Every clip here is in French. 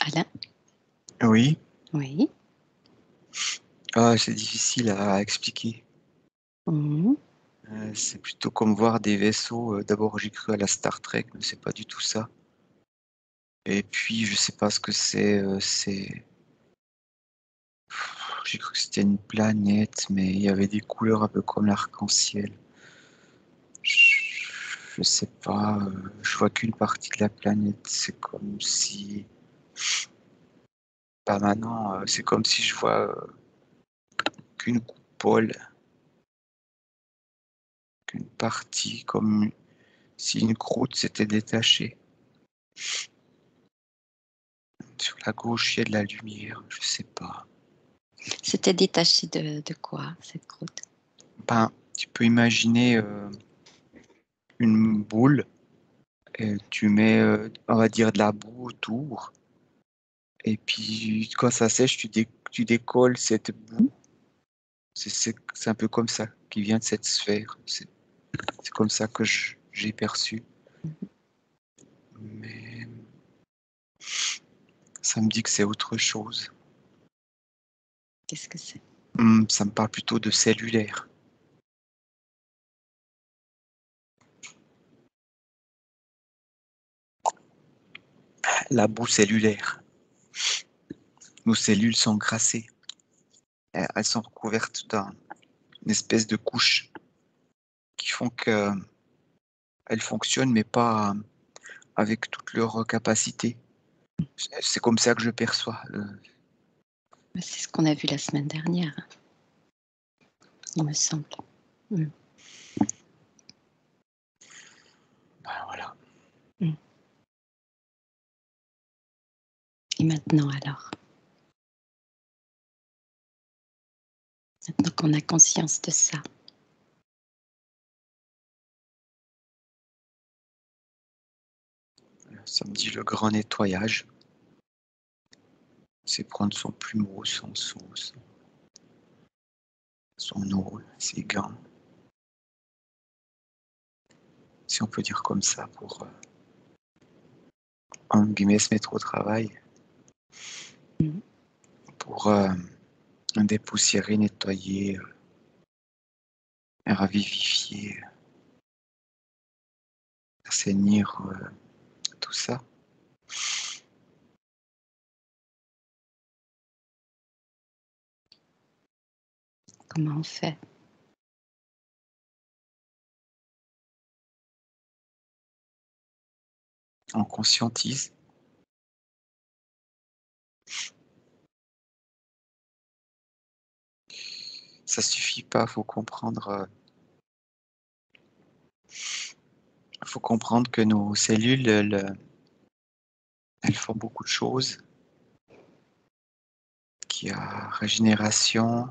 Alain? Oui. Oui. Ah, c'est difficile à expliquer. Mhm. C'est plutôt comme voir des vaisseaux. D'abord, j'ai cru à la Star Trek, mais c'est pas du tout ça. Et puis, je sais pas ce que c'est. J'ai cru que c'était une planète, mais il y avait des couleurs un peu comme l'arc-en-ciel. Je sais pas. Je vois qu'une partie de la planète. C'est comme si. Pas maintenant. C'est comme si je vois qu'une coupole, qu'une partie, comme si une croûte s'était détachée. Sur la gauche, il y a de la lumière, je sais pas. C'était détaché de quoi, cette croûte? Ben, tu peux imaginer une boule, et tu mets, on va dire, de la boue autour, et puis quand ça sèche, tu décolles cette boue. C'est un peu comme ça qui vient de cette sphère. C'est comme ça que j'ai perçu. Mais ça me dit que c'est autre chose. Qu'est-ce que c'est? Ça me parle plutôt de cellulaire. La boue cellulaire. Nos cellules sont grassées. Elles sont recouvertes d'une espèce de couche qui font qu'elles fonctionnent, mais pas avec toutes leurs capacités. C'est comme ça que je perçois. C'est ce qu'on a vu la semaine dernière, il me semble. Ben voilà. Et maintenant alors? Maintenant qu'on a conscience de ça. Ça me dit le grand nettoyage. C'est prendre son plumeau, son eau, ses gants. Si on peut dire comme ça, pour en guillemets se mettre au travail. Pour dépoussiérer, nettoyer, ravivifier, assainir tout ça. Comment on fait? On conscientise. Ça suffit pas, faut comprendre que nos cellules, elles font beaucoup de choses. Qu'il y a régénération,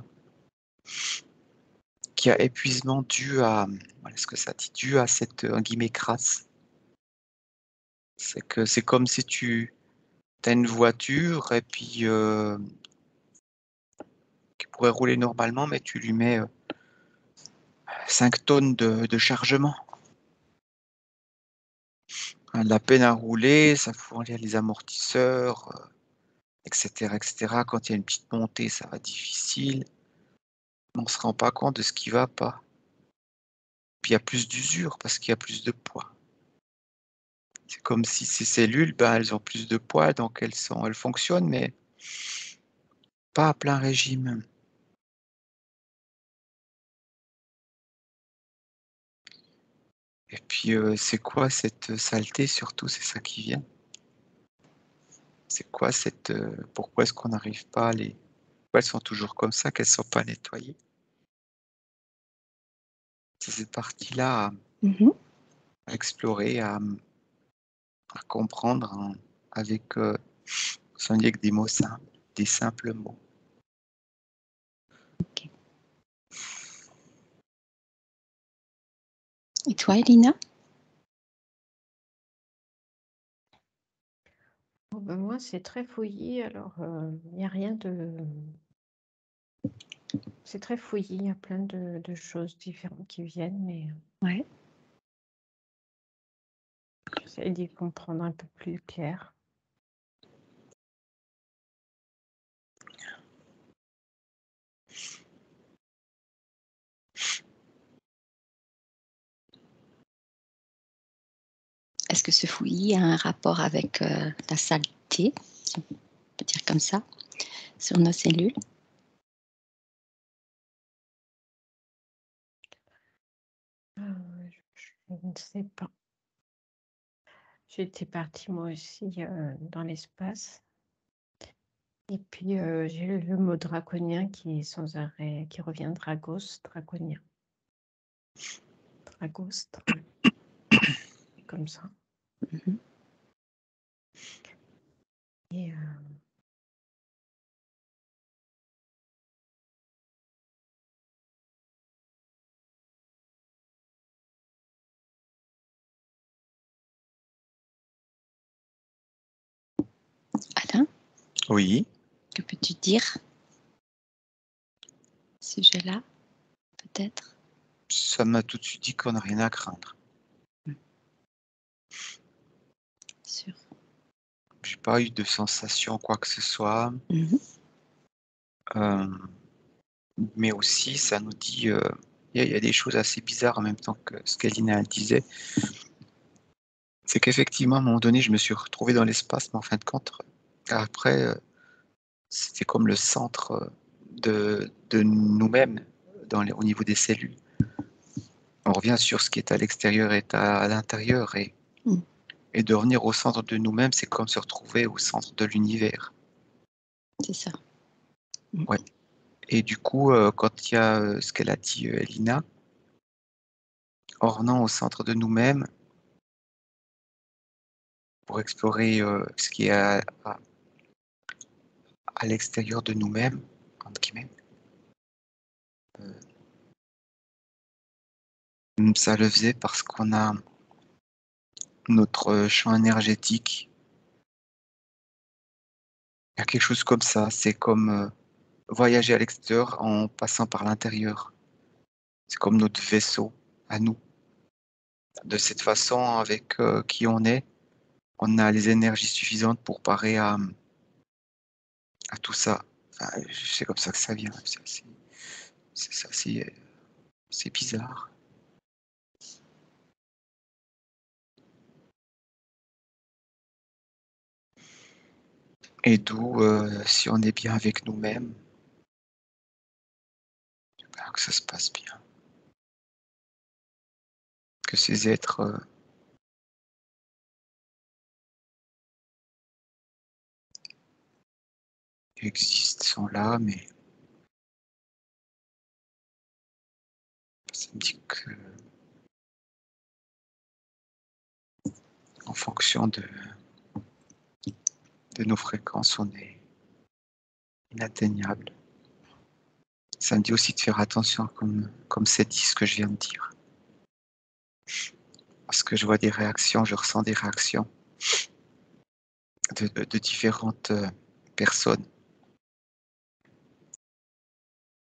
qu'il y a épuisement dû à, voilà ce que ça dit, dû à cette, en guillemets, crasse. C'est que c'est comme si tu as une voiture et puis qui pourrait rouler normalement, mais tu lui mets 5 tonnes de chargement. De la peine à rouler, ça fout en l'air les amortisseurs, etc., etc. Quand il y a une petite montée, ça va difficile. On ne se rend pas compte de ce qui va pas. Puis il y a plus d'usure parce qu'il y a plus de poids. C'est comme si ces cellules, ben, elles ont plus de poids, donc elles fonctionnent, mais pas à plein régime. Et puis c'est quoi cette saleté surtout, c'est ça qui vient. C'est quoi cette pourquoi est-ce qu'on n'arrive pas à les. Pourquoi elles sont toujours comme ça, qu'elles ne sont pas nettoyées? C'est cette partie-là à explorer, à comprendre avec, sans dire que des mots simples, des simples mots. Okay. Et toi, Elina? Oh ben moi, c'est très fouillis, alors il n'y a rien de... C'est très fouillis, il y a plein de choses différentes qui viennent, mais Ouais. j'essaie d'y comprendre un peu plus clair. est-ce que ce fouillis a un rapport avec la saleté, si on peut dire comme ça, sur nos cellules? Je ne sais pas. J'étais partie moi aussi dans l'espace. Et puis j'ai le mot draconien qui est sans arrêt, qui revient dragos, draconien. Dragos, comme ça. Mhm. Et Alain, Oui, que peux-tu dire à ce sujet-là, peut-être? ça m'a tout de suite dit qu'on n'a rien à craindre. Sûr. J'ai pas eu de sensation quoi que ce soit. Mhm. Euh, mais aussi, ça nous dit, il y a des choses assez bizarres en même temps que ce qu'Elina disait. C'est qu'effectivement, à un moment donné, je me suis retrouvé dans l'espace, mais en fin de compte, après, c'était comme le centre de nous-mêmes au niveau des cellules. On revient sur ce qui est à l'extérieur et à l'intérieur, Mm. et de revenir au centre de nous-mêmes, c'est comme se retrouver au centre de l'univers. C'est ça. Ouais. Et du coup, quand il y a ce qu'elle a dit, Elina, en revenant au centre de nous-mêmes, pour explorer ce qui est à l'extérieur de nous-mêmes, entre guillemets, ça le faisait parce qu'on a notre champ énergétique. Il y a quelque chose comme ça. C'est comme voyager à l'extérieur en passant par l'intérieur. C'est comme notre vaisseau à nous. De cette façon, avec qui on a les énergies suffisantes pour parer à tout ça. Enfin, c'est comme ça que ça vient. C'est bizarre. Et d'où, si on est bien avec nous-mêmes, ben, que ça se passe bien. Que ces êtres existent, sont là, mais ça me dit que en fonction de nos fréquences, on est inatteignable. Ça me dit aussi de faire attention, comme c'est dit ce que je viens de dire. Parce que je vois des réactions, je ressens des réactions de différentes personnes.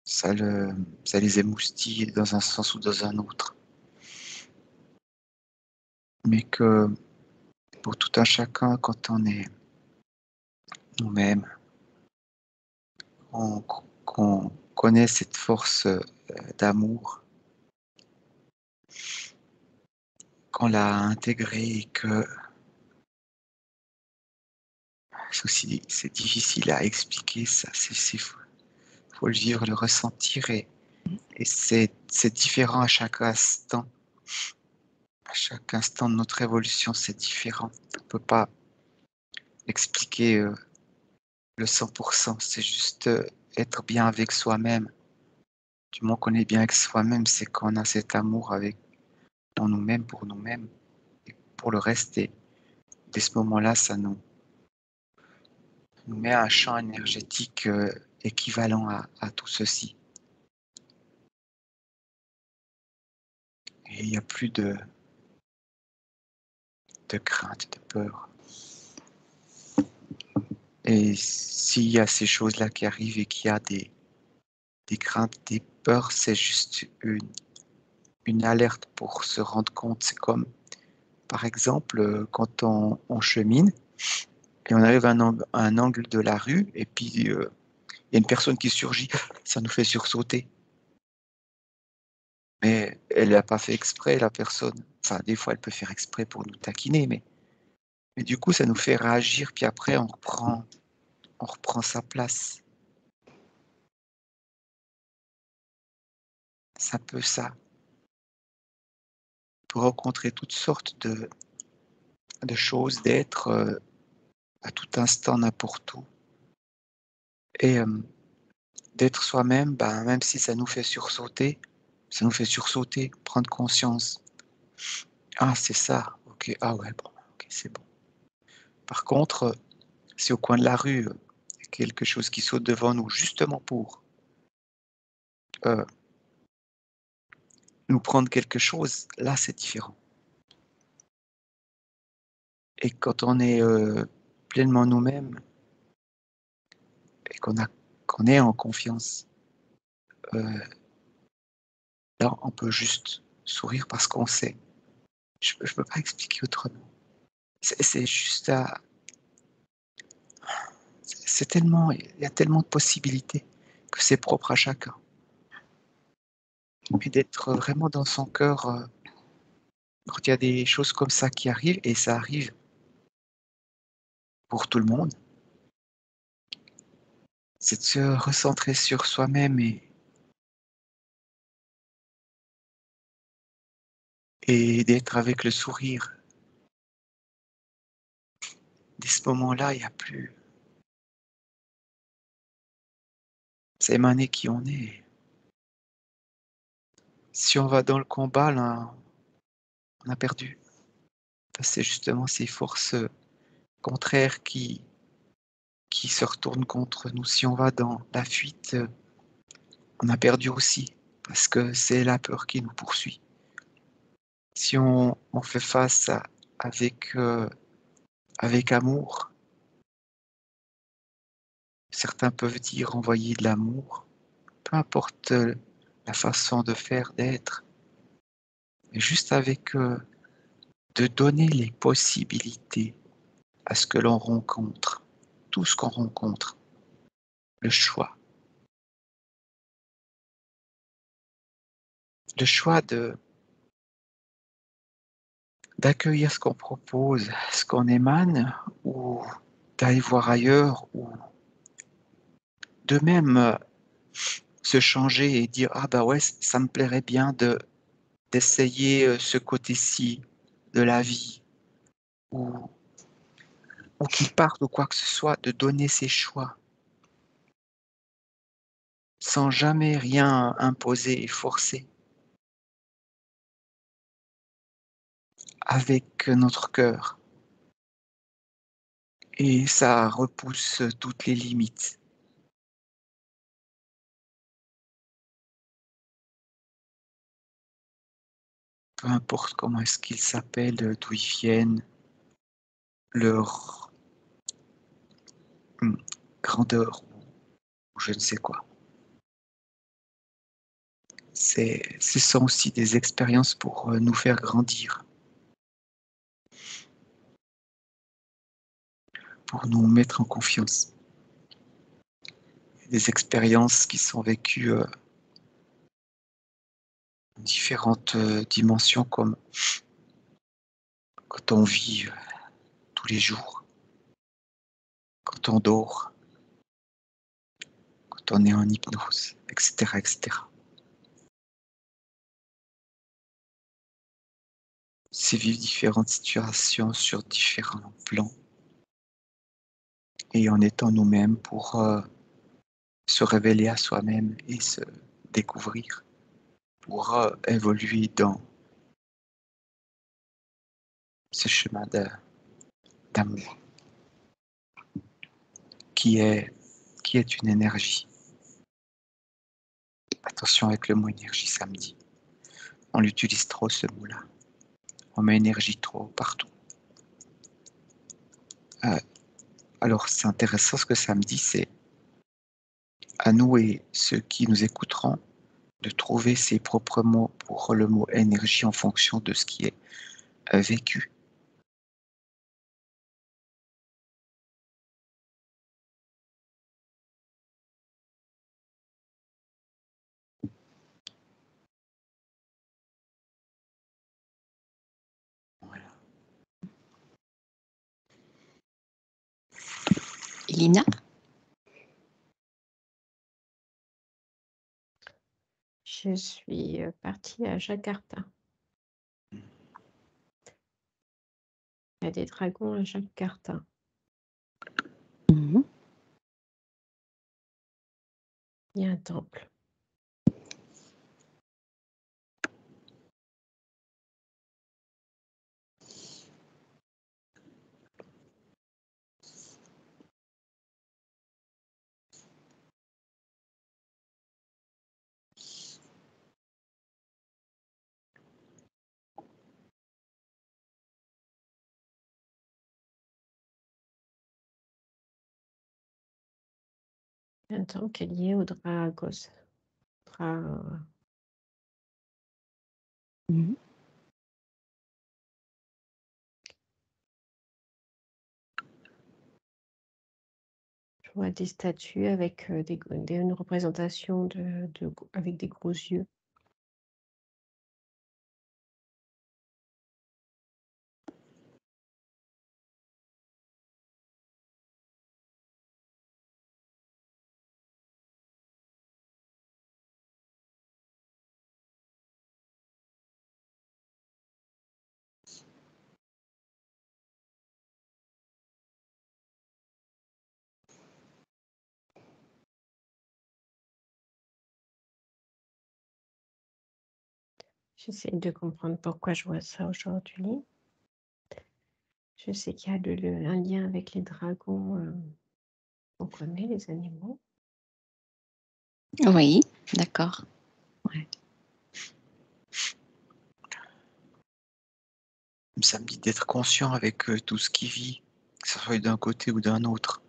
Ça, ça les émoustille dans un sens ou dans un autre. Mais que pour tout un chacun, quand on est nous-mêmes, qu'on connaît cette force d'amour, qu'on l'a intégrée et que c'est difficile à expliquer ça, faut le vivre, le ressentir et c'est différent à chaque instant. À chaque instant de notre évolution, c'est différent. On ne peut pas expliquer le 100%, c'est juste être bien avec soi-même. Du moment qu'on est bien avec soi-même, c'est qu'on a cet amour en nous-mêmes, pour nous-mêmes, et pour le reste. Et dès ce moment-là, ça nous met un champ énergétique équivalent à tout ceci. Et il n'y a plus de crainte, de peur. Et s'il y a ces choses-là qui arrivent et qu'il y a des craintes, des peurs, c'est juste une alerte pour se rendre compte. C'est comme, par exemple, quand on chemine et on arrive à un angle de la rue et puis il y a une personne qui surgit, ça nous fait sursauter. Mais elle n'a pas fait exprès, la personne. Enfin, des fois, elle peut faire exprès pour nous taquiner, mais du coup, ça nous fait réagir, puis après, on reprend sa place. C'est un peu ça. On peut rencontrer toutes sortes de choses, d'êtres à tout instant, n'importe où. Et d'être soi-même, ben, même si ça nous fait sursauter, prendre conscience. Ah, c'est ça, ok, ah ouais, bon, ok, c'est bon. Par contre, si au coin de la rue, il y a quelque chose qui saute devant nous, justement pour euh, nous prendre quelque chose, là, c'est différent. Et quand on est pleinement nous-mêmes et qu'on est en confiance, euh, là, on peut juste sourire parce qu'on sait. Je ne peux pas expliquer autrement. C'est juste à... C'est tellement... Il y a tellement de possibilités que c'est propre à chacun. Et d'être vraiment dans son cœur quand il y a des choses comme ça qui arrivent, et ça arrive pour tout le monde, c'est de se recentrer sur soi-même et d'être avec le sourire. Dès ce moment-là, il n'y a plus... C'est émaner qui on est. Si on va dans le combat, là, on a perdu. Parce que c'est justement ces forces contraires qui se retournent contre nous. Si on va dans la fuite, on a perdu aussi, parce que c'est la peur qui nous poursuit. Si on fait face avec, avec amour, certains peuvent dire envoyer de l'amour, peu importe la façon de faire, d'être, mais juste avec de donner les possibilités à ce que l'on rencontre, tout ce qu'on rencontre, le choix d'accueillir ce qu'on propose, ce qu'on émane, ou d'aller voir ailleurs, ou de même se changer et dire ah bah ouais, ça me plairait bien d'essayer ce côté-ci de la vie, ou, ou qu'il parte ou quoi que ce soit, de donner ses choix, sans jamais rien imposer et forcer, avec notre cœur. Et ça repousse toutes les limites. Peu importe comment est-ce qu'ils s'appellent, d'où ils viennent, leur grandeur, ou je ne sais quoi. Ce sont aussi des expériences pour nous faire grandir, pour nous mettre en confiance. Des expériences qui sont vécues en différentes dimensions, comme quand on vit tous les jours, quand on dort, quand on est en hypnose, etc., etc. C'est vivre différentes situations sur différents plans et en étant nous-mêmes pour se révéler à soi-même et se découvrir, pour évoluer dans ce chemin d'amour qui est, qui est une énergie. Attention avec le mot énergie samedi. On l'utilise trop, ce mot-là. On met énergie trop partout. Euh, alors, c'est intéressant ce que ça me dit, c'est à nous et ceux qui nous écouteront de trouver ses propres mots pour le mot énergie en fonction de ce qui est vécu. Elina? Je suis partie à Jakarta. Il y a des dragons à Jakarta. Mhm. Il y a un temple. Un temple qui est lié au Dragos. Mhm. Je vois des statues avec une représentation avec des gros yeux. J'essaie de comprendre pourquoi je vois ça aujourd'hui. Je sais qu'il y a un lien avec les dragons. On connaît les animaux. Oui, d'accord. Ouais. Ça me dit d'être conscient avec tout ce qui vit, que ce soit d'un côté ou d'un autre.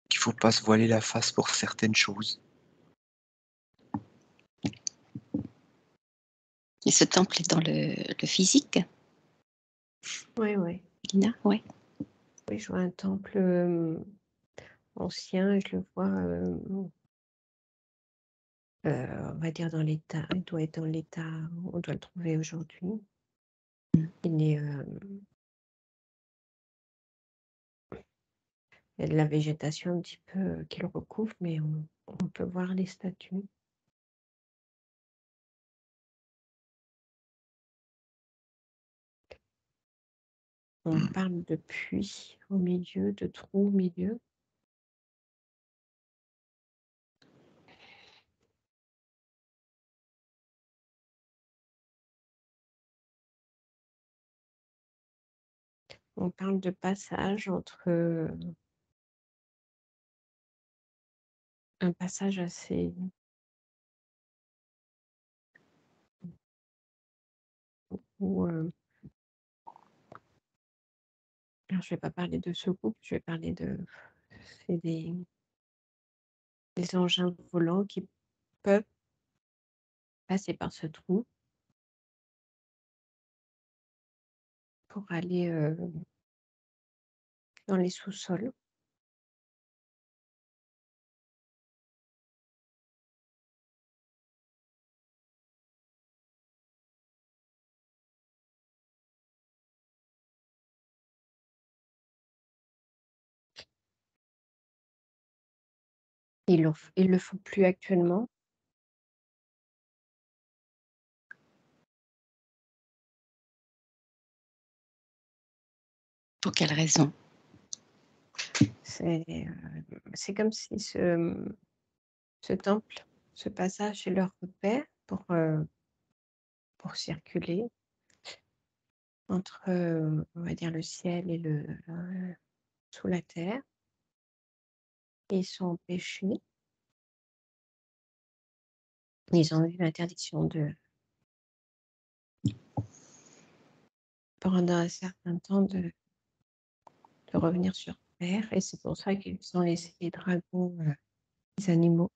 Qu'il faut pas se voiler la face pour certaines choses. Et ce temple est dans le physique, Oui, oui. Elina? Oui. Oui, je vois un temple ancien, je le vois, on va dire dans l'état. Il doit être dans l'état où on doit le trouver aujourd'hui. Il est, il y a de la végétation un petit peu qui le recouvre, mais on peut voir les statues. On parle de puits au milieu, de trous au milieu. On parle de passage entre un passage assez où, alors je vais pas parler de soucoupe, je vais parler c'est des engins volants qui peuvent passer par ce trou pour aller, dans les sous-sols. Ils le font plus actuellement. Pour quelle raison? C'est comme si ce temple, ce passage est leur repère pour circuler entre, on va dire le ciel et sous la terre. Ils sont empêchés. Ils ont eu l'interdiction pendant un certain temps de revenir sur terre et c'est pour ça qu'ils ont laissé les dragons, les animaux,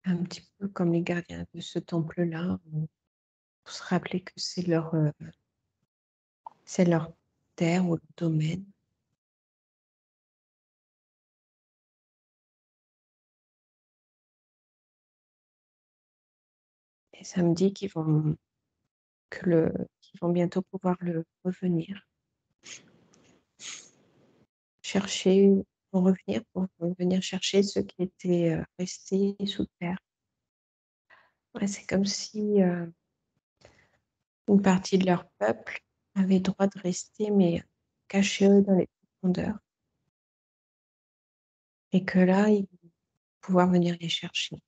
un petit peu comme les gardiens de ce temple-là, pour se rappeler que c'est leur terre ou leur domaine. Et ça me dit qu'ils vont bientôt pouvoir le revenir chercher vont revenir pour venir chercher ceux qui étaient restés sous terre. Ouais, c'est comme si une partie de leur peuple avait le droit de rester, mais cachés dans les profondeurs. Et que là, ils vont pouvoir venir les chercher.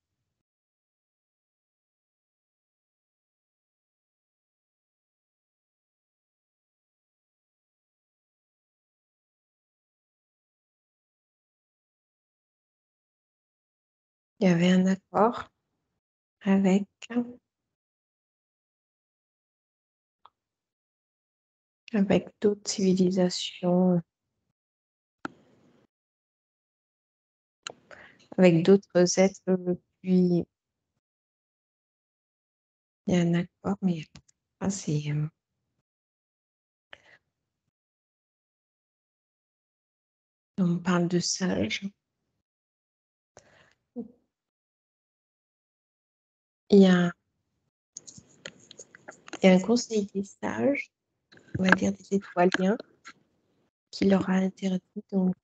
Il y avait un accord avec d'autres civilisations, avec d'autres êtres. Puis il y a un accord, mais c'est on parle de sages. Il y a un conseil des sages, on va dire des étoiliens, qui leur a interdit donc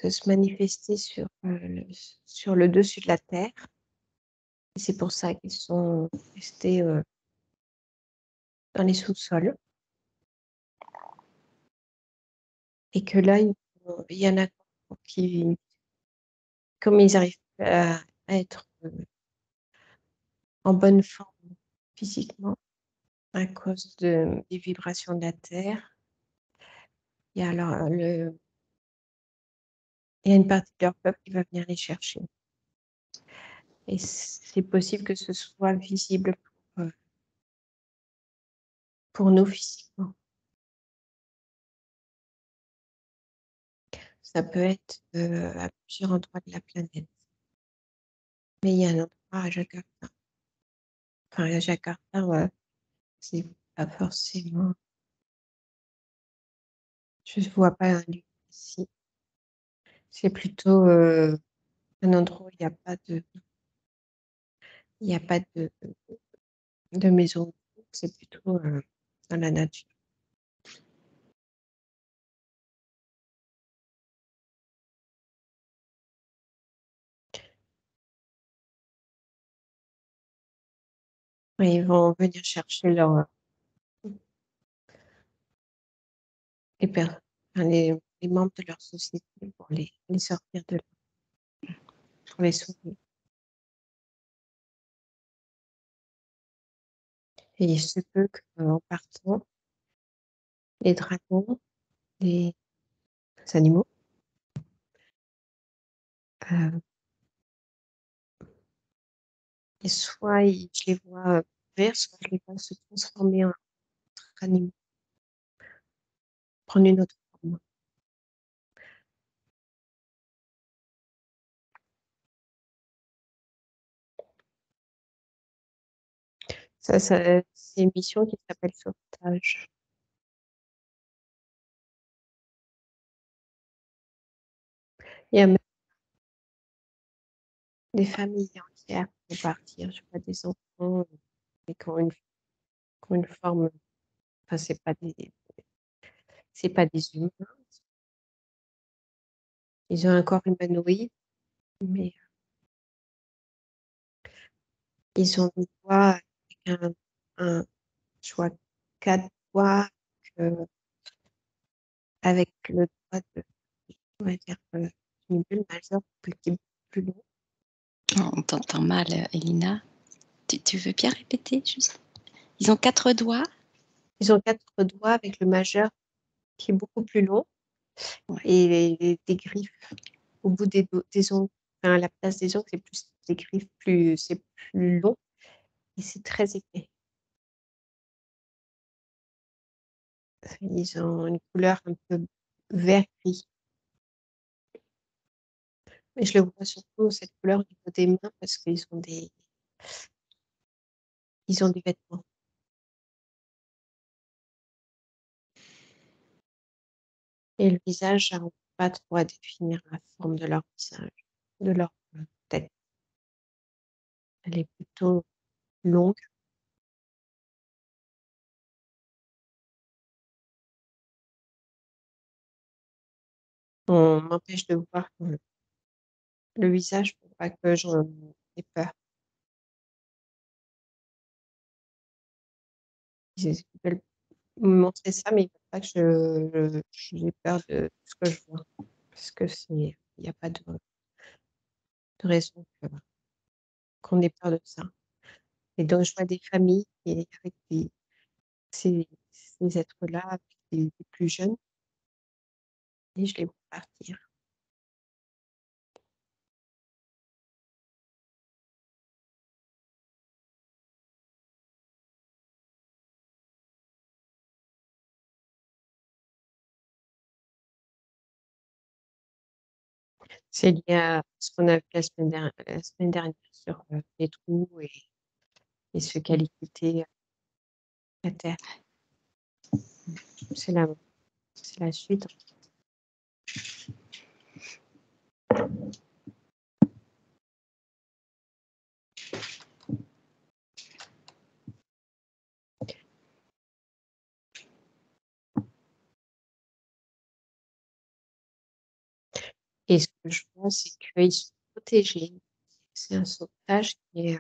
de se manifester sur le dessus de la terre. Et c'est pour ça qu'ils sont restés dans les sous-sols. Et que là, il y en a qui, comme ils arrivent à être en bonne forme physiquement à cause des vibrations de la terre, il y a une partie de leur peuple qui va venir les chercher. Et c'est possible que ce soit visible pour nous physiquement. Ça peut être à plusieurs endroits de la planète. Mais il y a un endroit à Jakarta. Enfin, à Jakarta, ouais, c'est pas forcément. Je ne vois pas un lieu ici. C'est plutôt un endroit où il n'y a pas de maison. C'est plutôt dans la nature. Et ils vont venir chercher les membres de leur société pour les sortir de là, pour les sauver. Et il se peut qu'en partant, les dragons, les animaux, et soit je les vois mourir, soit je les vois se transformer en autres animaux, prendre une autre forme. Ça, c'est une mission qui s'appelle sauvetage. Il y a même des familles entières qui vont partir. Je vois des enfants mais qui ont une forme. Enfin, c'est pas des humains. Ils ont un corps humanoïde, mais ils ont des doigts avec je vois 4 doigts avec le doigt on va dire, du milieu, le majeur, qui est plus long. On t'entend mal, Elina. Tu veux bien répéter juste? Ils ont 4 doigts? Ils ont 4 doigts avec le majeur qui est beaucoup plus long. Ouais. Et des griffes au bout des ongles. Enfin, à la place des ongles, c'est plus des griffes, c'est plus long et c'est très épais. Ils ont une couleur un peu vert-gris. Mais je le vois surtout cette couleur au niveau des mains parce qu'ils ont des vêtements. Et le visage, on ne peut pas trop définir la forme de leur visage, de leur tête. Elle est plutôt longue. On m'empêche de voir le visage pour pas que j'en ai peur. Ils veulent me montrer ça, mais ils veulent pas que j'ai peur de ce que je vois. Parce que il n'y a pas de raison qu'on ait peur de ça. Et donc, je vois des familles avec ces êtres-là, avec les plus jeunes, et je les vois partir. C'est lié à ce qu'on a vu la semaine dernière sur les trous et ce qu'allait quitter la Terre. C'est la suite. Et ce que je vois, c'est qu'ils sont protégés. C'est un sauvetage qui est,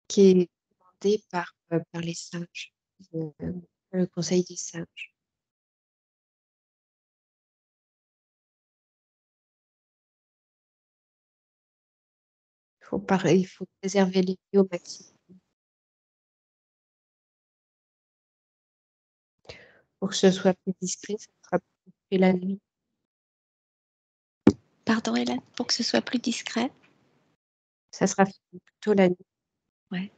qui est demandé par les singes, le conseil des singes. Il faut préserver les vies au maximum. Pour que ce soit plus discret, ça sera plus fait la nuit. Pardon, Hélène, pour que ce soit plus discret. Ça sera fait plutôt la nuit. Ouais.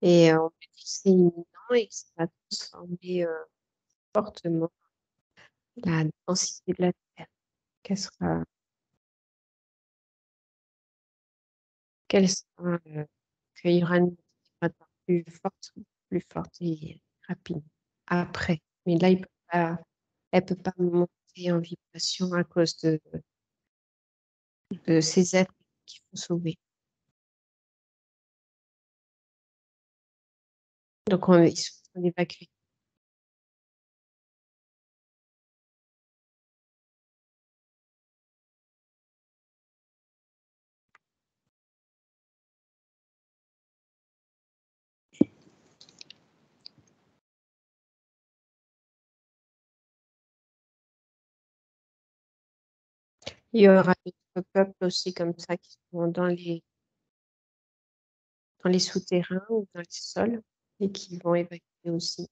Et on me dit que c'est imminent et que ça va transformer fortement la densité de la Terre. Qu'il y aura une trajectoire plus forte et rapide après. Mais là, elle peut pas monter en vibration à cause de ces êtres qu'il faut sauver. Donc, ils sont en train d'évacuer. Il y aura d'autres peuples aussi comme ça qui sont dans les souterrains ou dans les sols et qui vont évacuer aussi.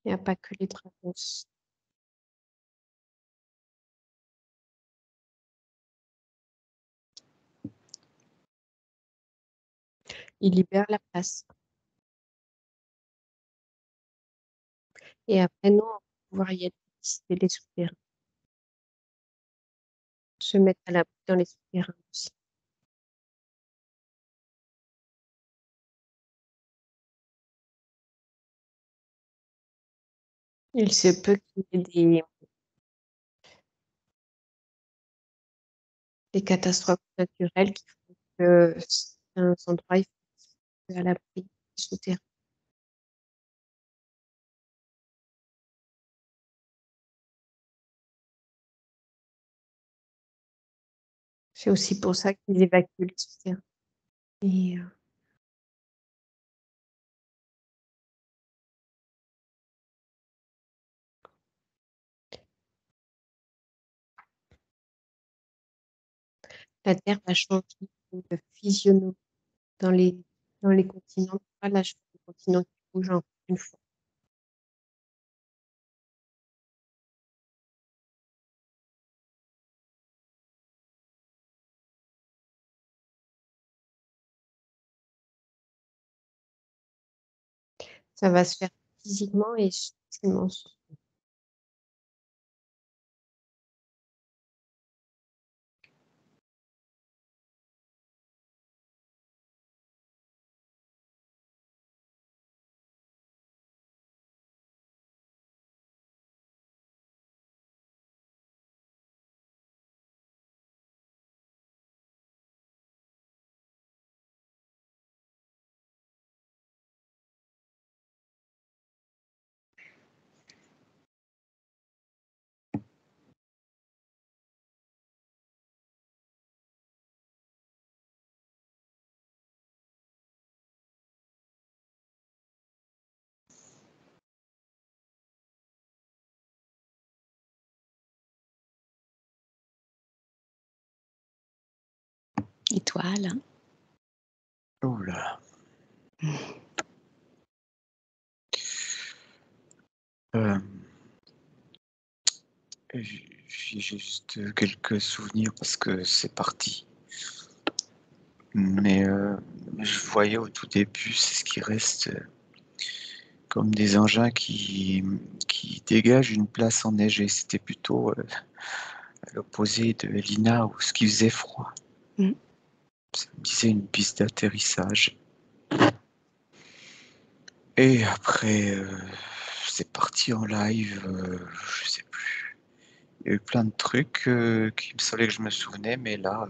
Il n'y a pas que les dragons. Ils libèrent la place. Et après, nous, on va pouvoir y aller visiter les souterrains. Se mettre à l'abri dans les souterrains aussi. Il se peut qu'il y ait des catastrophes naturelles qui font que certains endroits, il faut être à l'abri des souterrains. C'est aussi pour ça qu'ils évacuent les souterrains. Et, la Terre va changer de physionomie dans les continents. Là, je vois les continents qui bougent encore une fois. Ça va se faire physiquement et subtilement. étoile. Oula. Euh, j'ai juste quelques souvenirs parce que c'est parti. Mais je voyais au tout début, c'est ce qui reste comme des engins qui dégagent une place enneigée. C'était plutôt à l'opposé de Lina où ce qui faisait froid. Mm. Ça me disait une piste d'atterrissage. Et après, c'est parti en live, je sais plus. Il y a eu plein de trucs qui me semblaient que je me souvenais, mais là,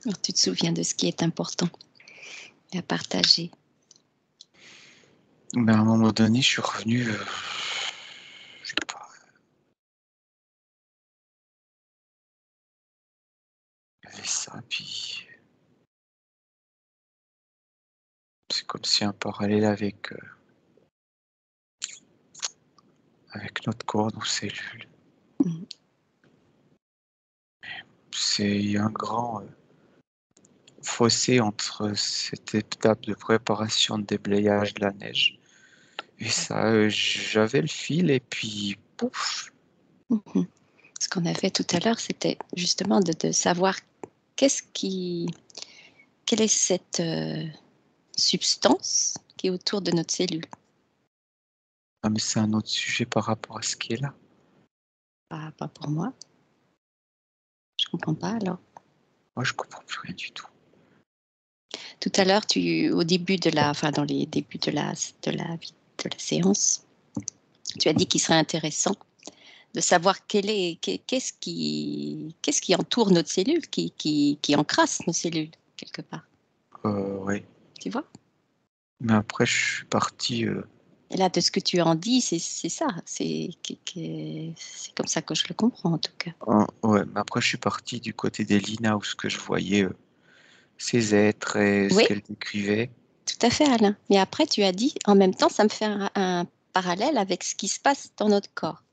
Alors, tu te souviens de ce qui est important à partager. mais à un moment donné, je suis revenu, je sais pas, il y avait ça, puis c'est comme si un parallèle avec notre corps, nos cellules. Mm. C'est un grand fossé entre cette étape de préparation de déblayage de la neige. Et ça, j'avais le fil et puis pouf. Mhm. Ce qu'on a fait tout à l'heure, c'était justement de savoir quelle est cette substance qui est autour de notre cellule. Ah, mais c'est un autre sujet par rapport à ce qui est là. Pas pour moi. Je comprends pas alors. Moi, je comprends plus rien du tout. Tout à l'heure, au début dans les débuts de la séance, tu as dit qu'il serait intéressant de savoir qu'est-ce qui entoure notre cellule, qui encrasse nos cellules quelque part. Oui. Tu vois? Mais après, je suis parti. Et là, de ce que tu en dis, c'est ça. C'est comme ça que je le comprends en tout cas. Ouais, mais après, je suis parti du côté d'Elina où ce que je voyais, ces êtres et ce Oui, qu'elle décrivait. tout à fait, Alain. Mais après, tu as dit, en même temps, ça me fait un parallèle avec ce qui se passe dans notre corps.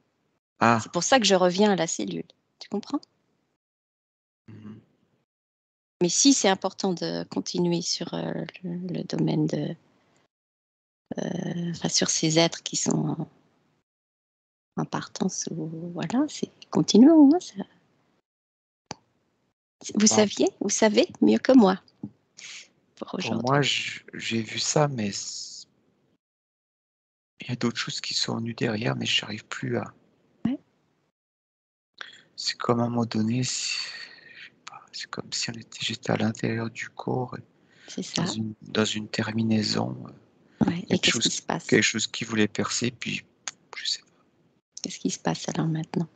Ah. C'est pour ça que je reviens à la cellule. Tu comprends? Mhm. Mais si c'est important de continuer sur le domaine sur ces êtres qui sont en partance, voilà, continuons. Hein, ça. Bon, Vous savez mieux que moi pour pour aujourd'hui. moi, j'ai vu ça, mais il y a d'autres choses qui sont venues derrière, mais je n'arrive plus à. Ouais, C'est comme à un moment donné, je sais pas, c'est comme si j'étais à l'intérieur du corps, c'est ça. dans une terminaison, Ouais. Et qu'est-ce qui se passe? quelque chose qui voulait percer, puis je sais pas. Qu'est-ce qui se passe alors maintenant?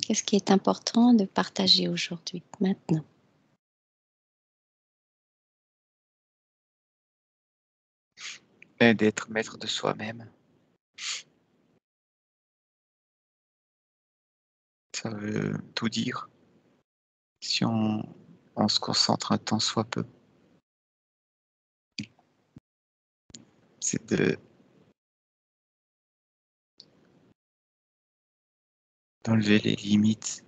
Qu'est-ce qui est important de partager aujourd'hui, maintenant? Et d'être maître de soi-même, ça veut tout dire. Si on se concentre un temps soit peu, c'est d'enlever les limites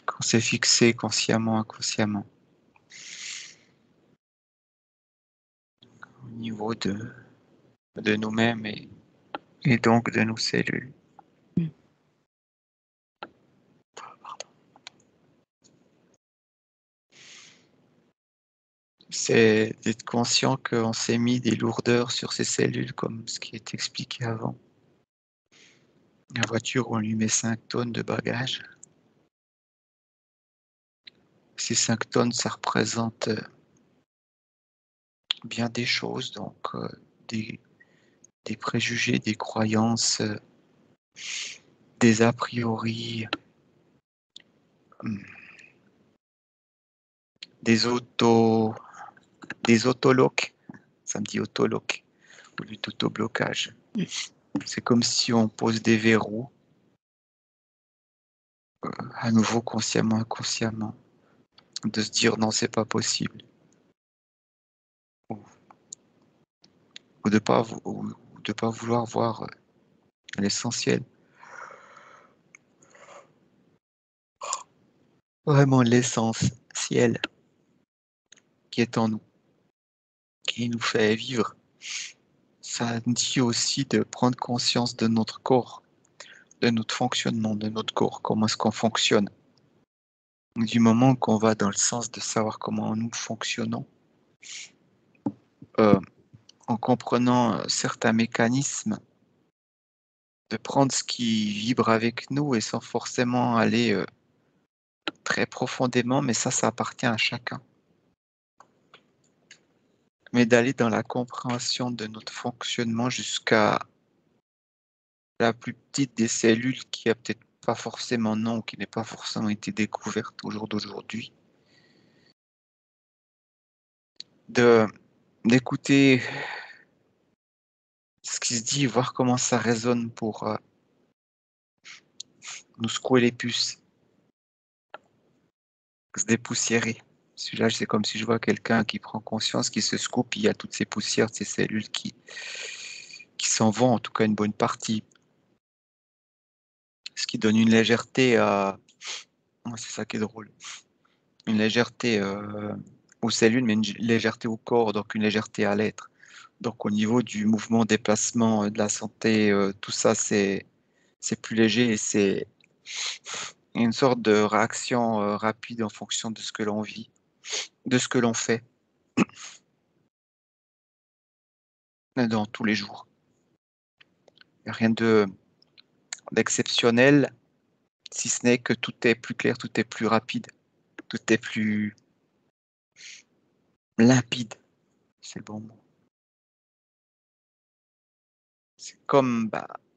qu'on s'est fixées consciemment, inconsciemment, au niveau de nous-mêmes et donc de nos cellules. Mm. C'est d'être conscient qu'on s'est mis des lourdeurs sur ces cellules, comme ce qui est expliqué avant. La voiture, on lui met 5 tonnes de bagages. Ces 5 tonnes, ça représente bien des choses, donc des, des préjugés, des croyances, des a priori, des autoloques, ça me dit autoloques, au lieu d'autoblocage. C'est comme si on pose des verrous, à nouveau consciemment, inconsciemment, de se dire non, c'est pas possible. ou de pas vouloir voir l'essentiel, vraiment l'essentiel qui est en nous, qui nous fait vivre. Ça dit aussi de prendre conscience de notre corps, de notre fonctionnement, de notre corps, comment est-ce qu'on fonctionne. Du moment qu'on va dans le sens de savoir comment nous fonctionnons, euh, en comprenant certains mécanismes, de prendre ce qui vibre avec nous et sans forcément aller très profondément, mais ça appartient à chacun. Mais d'aller dans la compréhension de notre fonctionnement jusqu'à la plus petite des cellules qui a peut-être pas forcément nom, qui n'est pas forcément été découverte au jour d'aujourd'hui, d'écouter ce qui se dit, voir comment ça résonne pour nous secouer les puces, se dépoussiérer. Celui-là, c'est comme si je vois quelqu'un qui prend conscience, qui se secoue, puis il y a toutes ces poussières, ces cellules qui s'en vont, en tout cas une bonne partie. Ce qui donne une légèreté à... C'est ça qui est drôle. Une légèreté aux cellules, mais une légèreté au corps, donc une légèreté à l'être. Donc au niveau du mouvement, déplacement, de la santé, tout ça, c'est plus léger et c'est une sorte de réaction rapide en fonction de ce que l'on vit, de ce que l'on fait dans tous les jours. Il n'y a rien d'exceptionnel, si ce n'est que tout est plus clair, tout est plus rapide, tout est plus limpide. C'est le bon mot. C'est comme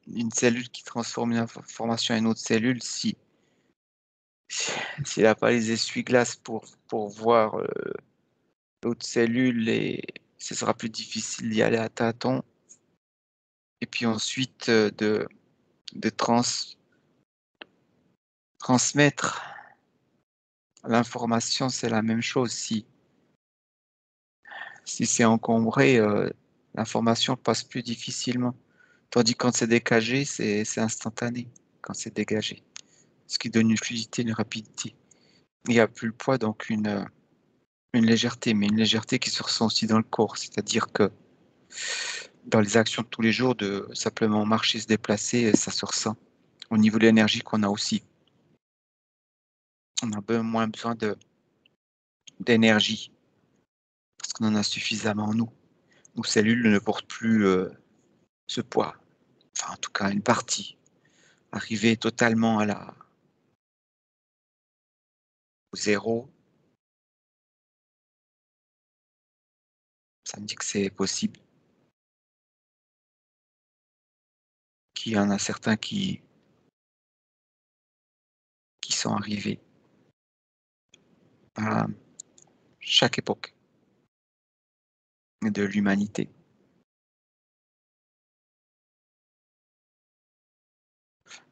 une cellule qui transforme une information en une autre cellule. S'il n'a pas les essuie-glaces pour voir l'autre cellule, ce sera plus difficile d'y aller à tâtons. Et puis ensuite, de transmettre l'information, c'est la même chose. Si c'est encombré, l'information passe plus difficilement. Tandis que quand c'est dégagé, c'est instantané quand c'est dégagé. Ce qui donne une fluidité, une rapidité. Il n'y a plus le poids, donc une légèreté, mais une légèreté qui se ressent aussi dans le corps. C'est-à-dire que dans les actions de tous les jours, de simplement marcher, se déplacer, ça se ressent. Au niveau de l'énergie qu'on a aussi. On a moins besoin d'énergie parce qu'on en a suffisamment en nous. Nos cellules ne portent plus ce poids. Enfin, en tout cas, une partie. Arriver totalement au zéro, ça me dit que c'est possible. Qu'il y en a certains qui sont arrivés à chaque époque de l'humanité.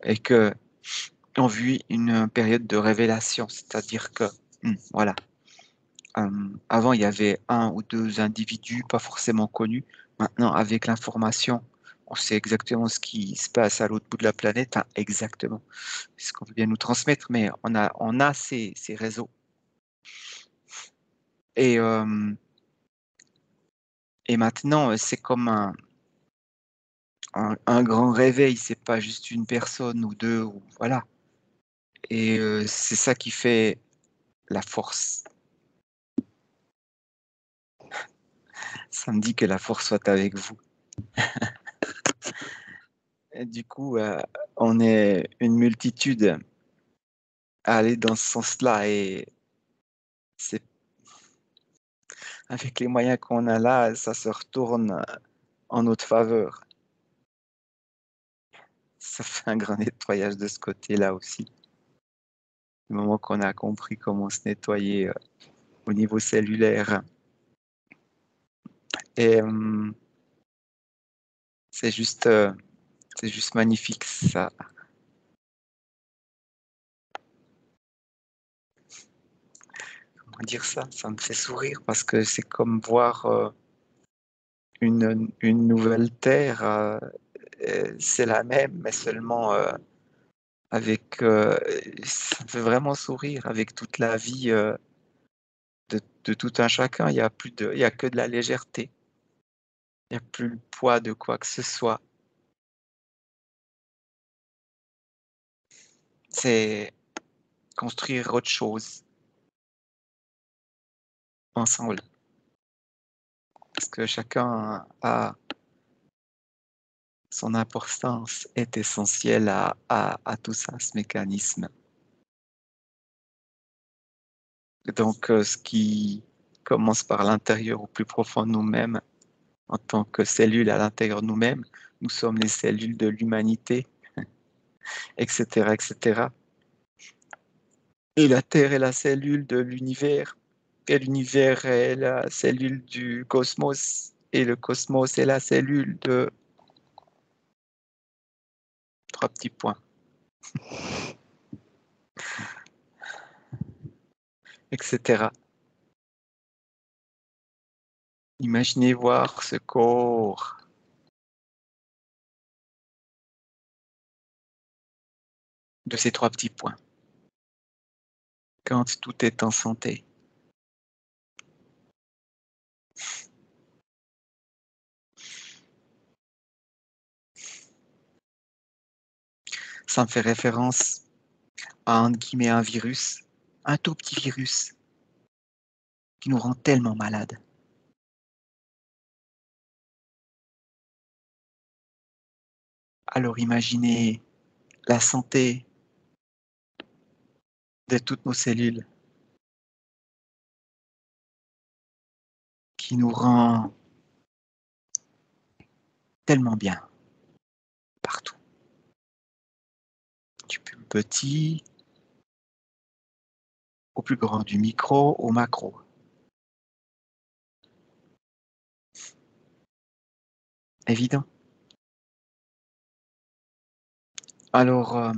Et que ont vu une période de révélation, c'est-à-dire que, voilà, avant il y avait un ou deux individus pas forcément connus. Maintenant, avec l'information, on sait exactement ce qui se passe à l'autre bout de la planète, exactement ce qu'on veut bien nous transmettre, mais on a ces réseaux. Et maintenant, c'est comme un grand réveil, c'est pas juste une personne ou deux, ou voilà. Et c'est ça qui fait la force. Ça me dit que la force soit avec vous. Et du coup, on est une multitude à aller dans ce sens-là et c'est avec les moyens qu'on a là, ça se retourne en notre faveur. Ça fait un grand nettoyage de ce côté-là aussi. Du moment qu'on a compris comment se nettoyer au niveau cellulaire. Et c'est juste magnifique, ça. Comment dire ça? Ça me fait sourire parce que c'est comme voir une nouvelle terre, c'est la même, mais seulement avec, ça me fait vraiment sourire, avec toute la vie de tout un chacun. Il y a que de la légèreté. Il n'y a plus le poids de quoi que ce soit. C'est construire autre chose ensemble. Parce que chacun a son importance, est essentielle à tout ça, ce mécanisme. Donc, ce qui commence par l'intérieur au plus profond de nous-mêmes, en tant que cellules à l'intérieur de nous-mêmes, nous sommes les cellules de l'humanité, etc., etc. Et la Terre est la cellule de l'univers, et l'univers est la cellule du cosmos, et le cosmos est la cellule de trois petits points, etc. Imaginez voir ce corps de ces trois petits points, quand tout est en santé. Ça me fait référence à, entre guillemets, un virus, un tout petit virus, qui nous rend tellement malades. Alors imaginez la santé de toutes nos cellules qui nous rend tellement bien partout. Du plus petit au plus grand, du micro au macro. Évident. Alors,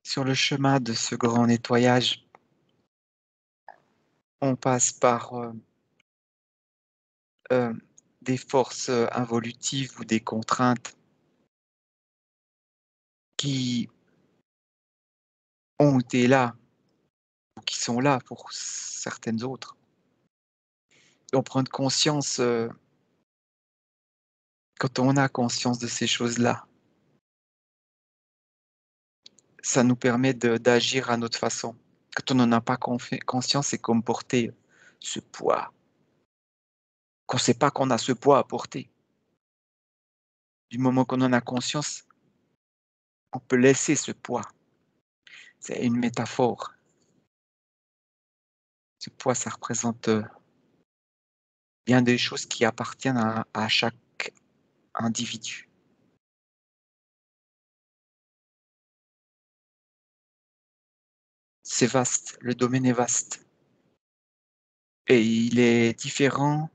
sur le chemin de ce grand nettoyage, on passe par euh, des forces involutives ou des contraintes qui ont été là ou qui sont là pour certaines autres. On prend conscience, quand on a conscience de ces choses-là, ça nous permet d'agir à notre façon. Quand on n'en a pas conscience, c'est comme porter ce poids, qu'on ne sait pas qu'on a ce poids à porter. Du moment qu'on en a conscience, on peut laisser ce poids. C'est une métaphore. Ce poids, ça représente bien des choses qui appartiennent à chaque individu. C'est vaste, le domaine est vaste. Et il est différent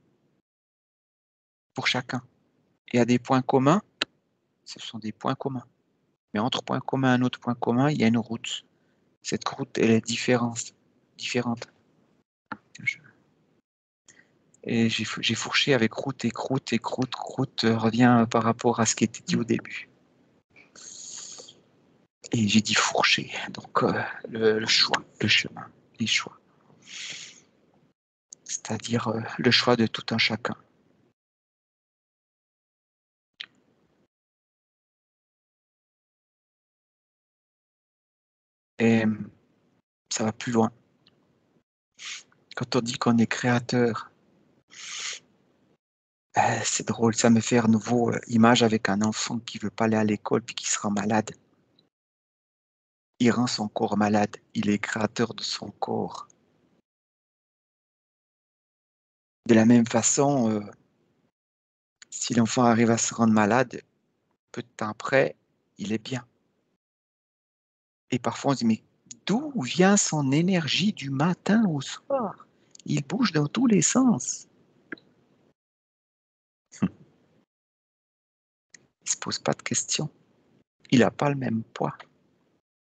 pour chacun. Il y a des points communs, ce sont des points communs. Mais entre point commun et un autre point commun, il y a une route. Cette route, elle est différente. Et j'ai fourché avec route et croûte, et croûte revient par rapport à ce qui était dit au début. Et j'ai dit fourcher, donc le choix, le chemin, les choix. C'est-à-dire le choix de tout un chacun. Et ça va plus loin. Quand on dit qu'on est créateur, c'est drôle, ça me fait à nouveau image avec un enfant qui veut pas aller à l'école puis qui se rend malade. Il rend son corps malade, il est créateur de son corps. De la même façon, si l'enfant arrive à se rendre malade, peu de temps après, il est bien. Et parfois on se dit, mais d'où vient son énergie du matin au soir? Il bouge dans tous les sens. Il ne se pose pas de questions. Il n'a pas le même poids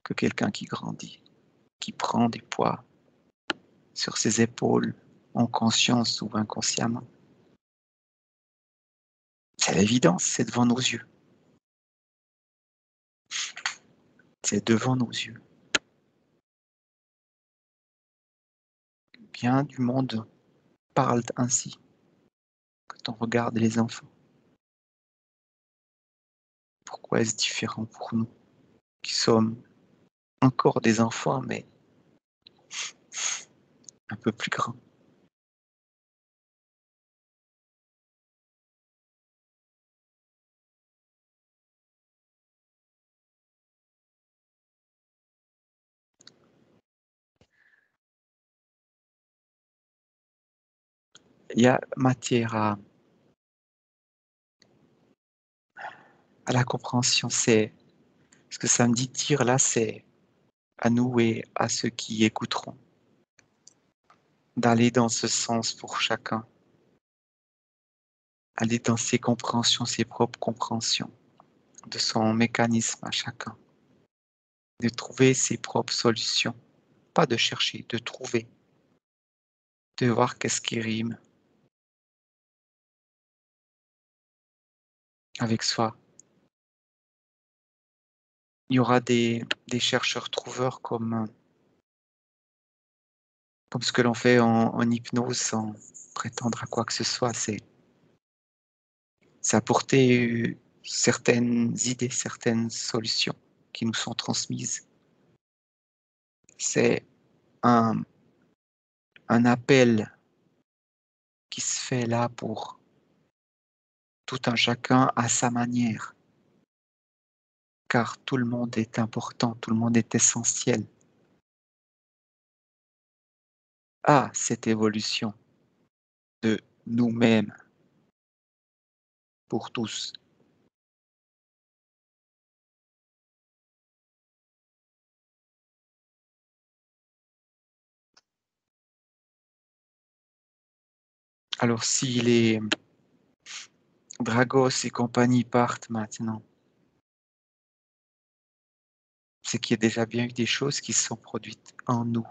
que quelqu'un qui grandit, qui prend des poids sur ses épaules en conscience ou inconsciemment. C'est l'évidence, c'est devant nos yeux. C'est devant nos yeux. Bien du monde parle ainsi quand on regarde les enfants. Pourquoi est-ce différent pour nous qui sommes encore des enfants, mais un peu plus grands? Il y a matière à la compréhension. C'est ce que ça me dit dire là, c'est à nous et à ceux qui écouteront d'aller dans ce sens pour chacun, aller dans ses compréhensions, ses propres compréhensions de son mécanisme à chacun, de trouver ses propres solutions, pas de chercher, de trouver, de voir qu'est-ce qui rime avec soi. Il y aura des chercheurs trouveurs comme ce que l'on fait en hypnose sans prétendre à quoi que ce soit. C'est apporter certaines idées, certaines solutions qui nous sont transmises. C'est un appel qui se fait là pour tout un chacun à sa manière, car tout le monde est important, tout le monde est essentiel à cette évolution de nous-mêmes pour tous. Alors si les Dragos et compagnie partent maintenant, c'est qu'il y a déjà bien eu des choses qui se sont produites en nous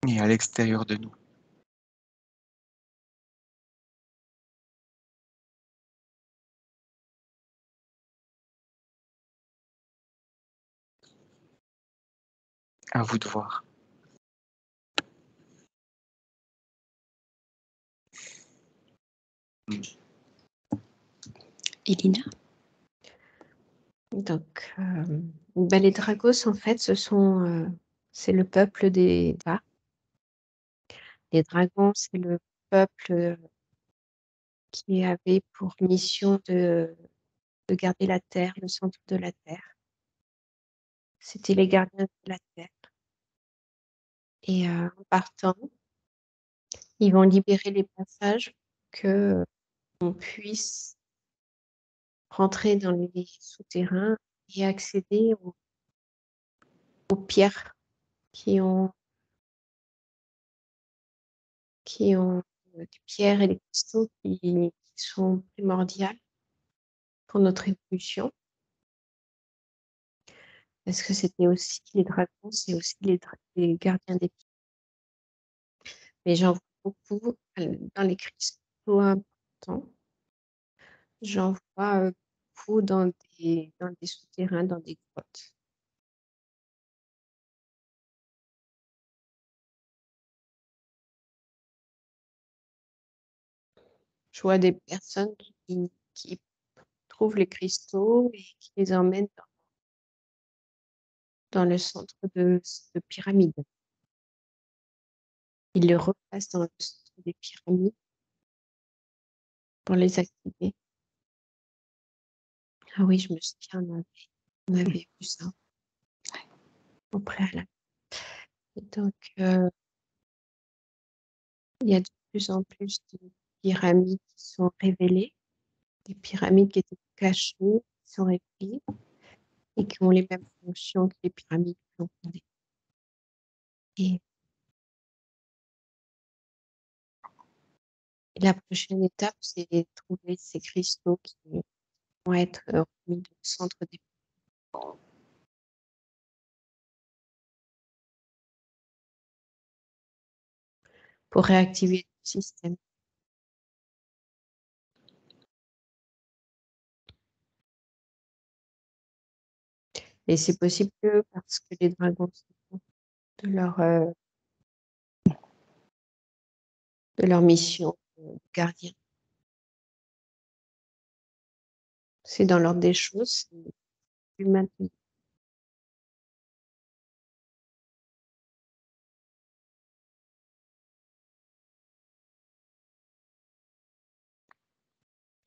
et à l'extérieur de nous. À vous de voir. Elina? Donc, les Dragos, en fait, c'est le peuple des Dva. Les dragons, c'est le peuple qui avait pour mission de garder la Terre, le centre de la Terre. C'était les gardiens de la Terre. Et en partant, ils vont libérer les passages que on puisse rentrer dans les souterrains et accéder aux pierres qui ont des pierres et des cristaux qui sont primordiales pour notre évolution. Parce que c'était aussi les dragons, c'est aussi les gardiens des pierres. Mais j'en vois beaucoup dans les cristaux importants. J'en vois beaucoup dans des souterrains, dans des grottes. Je vois des personnes qui trouvent les cristaux et qui les emmènent dans le centre de pyramide. Ils les replacent dans le centre des pyramides pour les activer. Ah oui, je me souviens, on avait vu ça au préalable. Et donc, il y a de plus en plus de pyramides qui sont révélées, des pyramides qui étaient cachées, qui sont révélées et qui ont les mêmes fonctions que les pyramides que l'on connaît. Et la prochaine étape, c'est de trouver ces cristaux qui vont être remis au centre des pour réactiver le système. Et c'est possible que parce que les dragons sont de leur mission de gardien. C'est dans l'ordre des choses, c'est plus maintenant.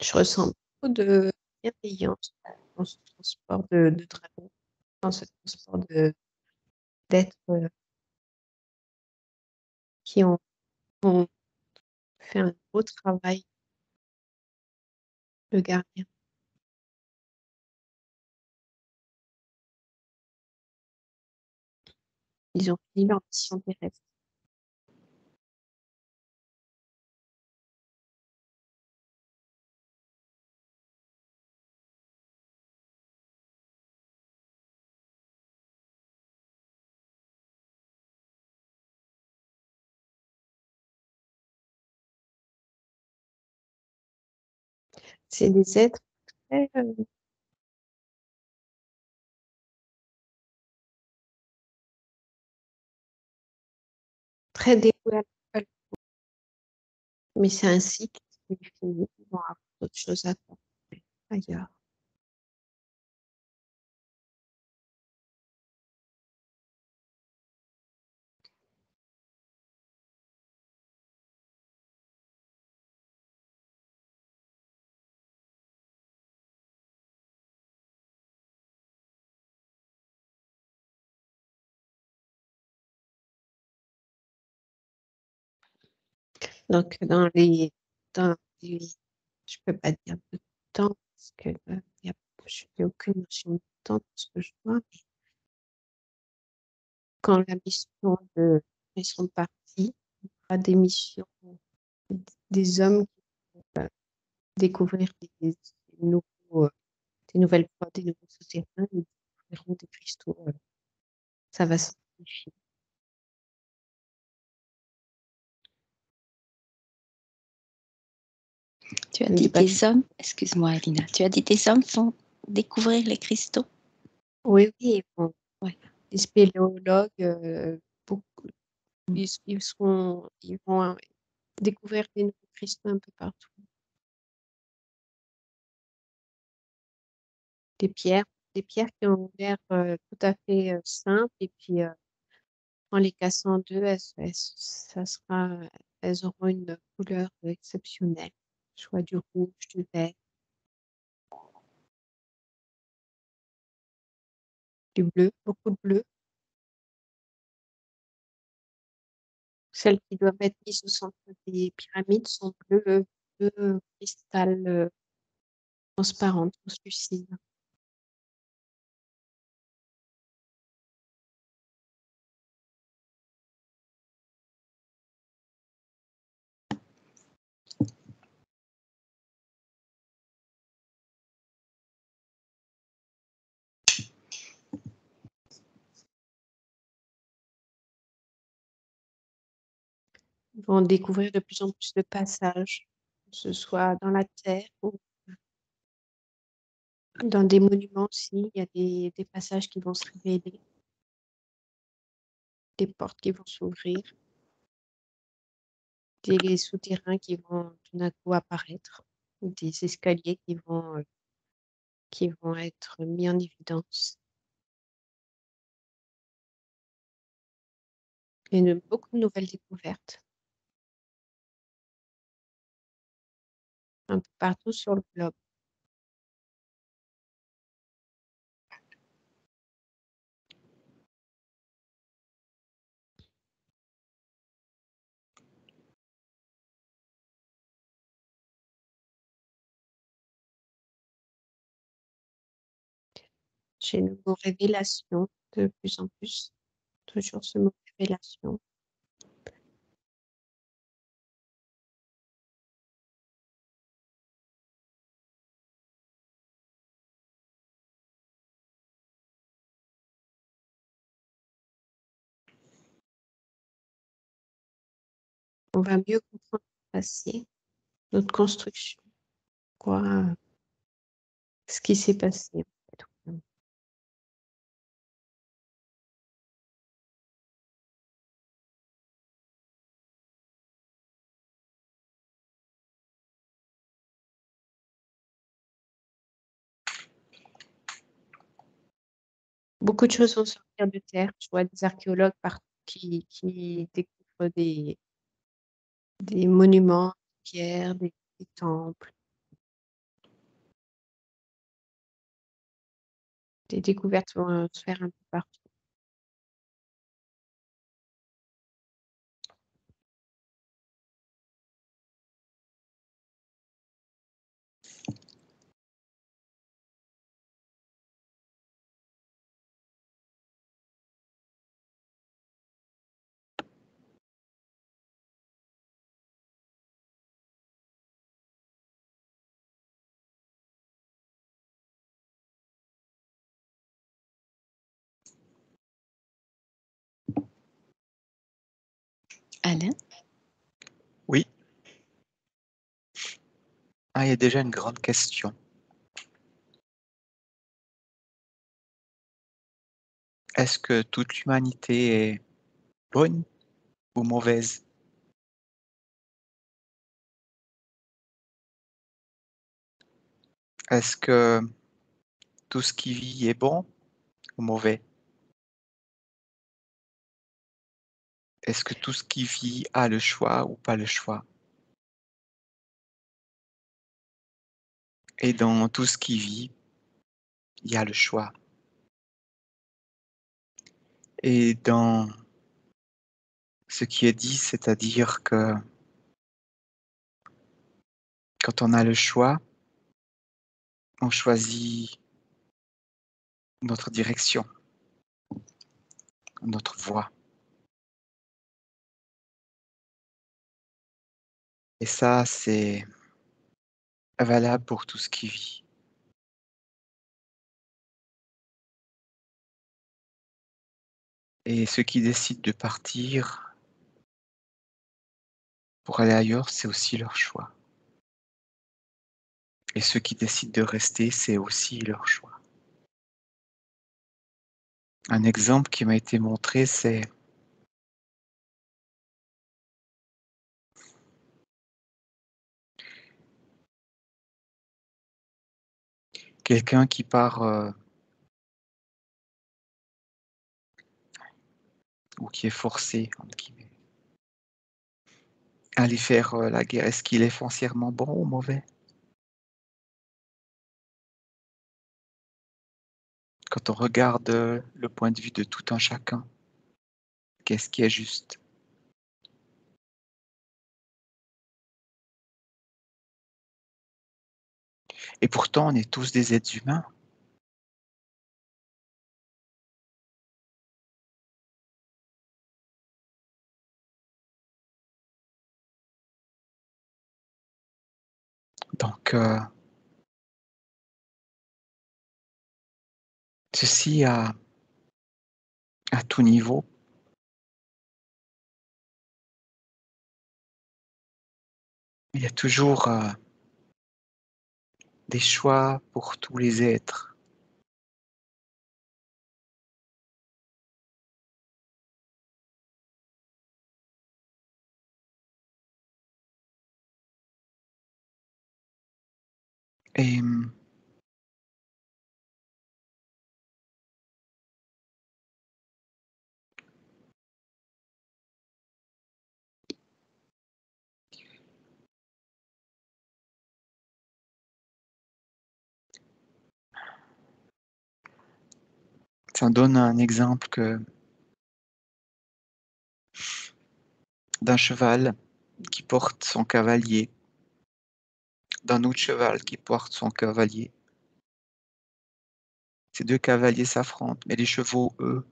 Je ressens beaucoup de bienveillance dans ce transport de dragon, dans ce transport d'êtres qui ont fait un beau travail de gardien. Ils ont fini leur mission terrestre. C'est des êtres très, très dévoués à l'école. Mais c'est un cycle qui est fini. Ils vont avoir d'autres choses à faire ailleurs. Donc, dans les je peux pas dire de temps parce que je n'ai aucune notion de temps dans ce que je vois, mais quand ils seront partis, il y aura des missions, des hommes qui vont découvrir nouveaux, des nouvelles portes, des nouveaux souterrains, ils découvriront des cristaux. Ça va s'amplifier. Tu as Ne dit dis pas des hommes, excuse-moi Elina, tu as dit des hommes vont découvrir les cristaux? oui, ils vont. Ouais. Les spéléologues, beaucoup, ils vont découvrir des nouveaux cristaux un peu partout. Des pierres qui ont l'air tout à fait simples, et puis en les cassant en deux, elles auront une couleur exceptionnelle, soit du rouge, du vert, du bleu, beaucoup de bleu. Celles qui doivent être mises au centre des pyramides sont bleu cristal transparent, translucide. Ils vont découvrir de plus en plus de passages, que ce soit dans la terre ou dans des monuments aussi. Il y a des passages qui vont se révéler, des portes qui vont s'ouvrir, des souterrains qui vont tout d'un coup apparaître, des escaliers qui vont être mis en évidence. Et beaucoup de nouvelles découvertes un peu partout sur le globe. J'ai le mot révélation de plus en plus, toujours ce mot révélation. on va mieux comprendre le passé, notre construction, quoi, ce qui s'est passé. En fait. Beaucoup de choses vont sortir de terre. Je vois des archéologues partout qui découvrent des monuments, des pierres, des temples. Des découvertes vont se faire un peu partout. Alain? Oui. Ah, il y a déjà une grande question. Est-ce que toute l'humanité est bonne ou mauvaise? Est-ce que tout ce qui vit est bon ou mauvais? Est-ce que tout ce qui vit a le choix ou pas le choix? Et dans tout ce qui vit, il y a le choix. Et dans ce qui est dit, c'est-à-dire que quand on a le choix, on choisit notre direction, notre voie. Et ça, c'est valable pour tout ce qui vit. Et ceux qui décident de partir pour aller ailleurs, c'est aussi leur choix. Et ceux qui décident de rester, c'est aussi leur choix. Un exemple qui m'a été montré, c'est quelqu'un qui part ou qui est forcé, entre guillemets, à aller faire la guerre. Est-ce qu'il est foncièrement bon ou mauvais? Quand on regarde le point de vue de tout un chacun, qu'est-ce qui est juste? Et pourtant, on est tous des êtres humains. Donc, ceci à tout niveau. Il y a toujours des choix pour tous les êtres. Et ça donne un exemple d'un cheval qui porte son cavalier, d'un autre cheval qui porte son cavalier. Ces deux cavaliers s'affrontent, mais les chevaux, eux,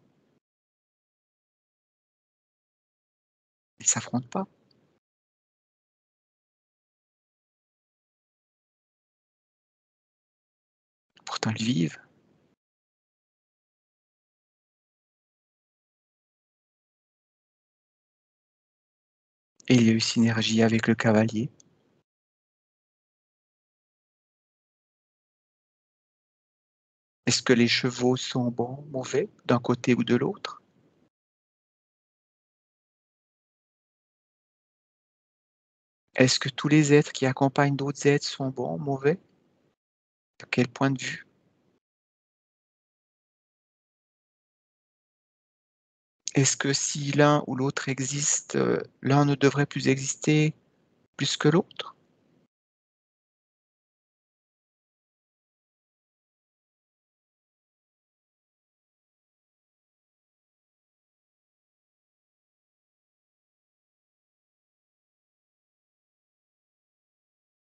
ils ne s'affrontent pas. Pourtant, ils vivent. Et il y a eu synergie avec le cavalier. Est-ce que les chevaux sont bons, mauvais, d'un côté ou de l'autre? Est-ce que tous les êtres qui accompagnent d'autres êtres sont bons, mauvais? De quel point de vue? Est-ce que si l'un ou l'autre existe, l'un ne devrait plus exister plus que l'autre?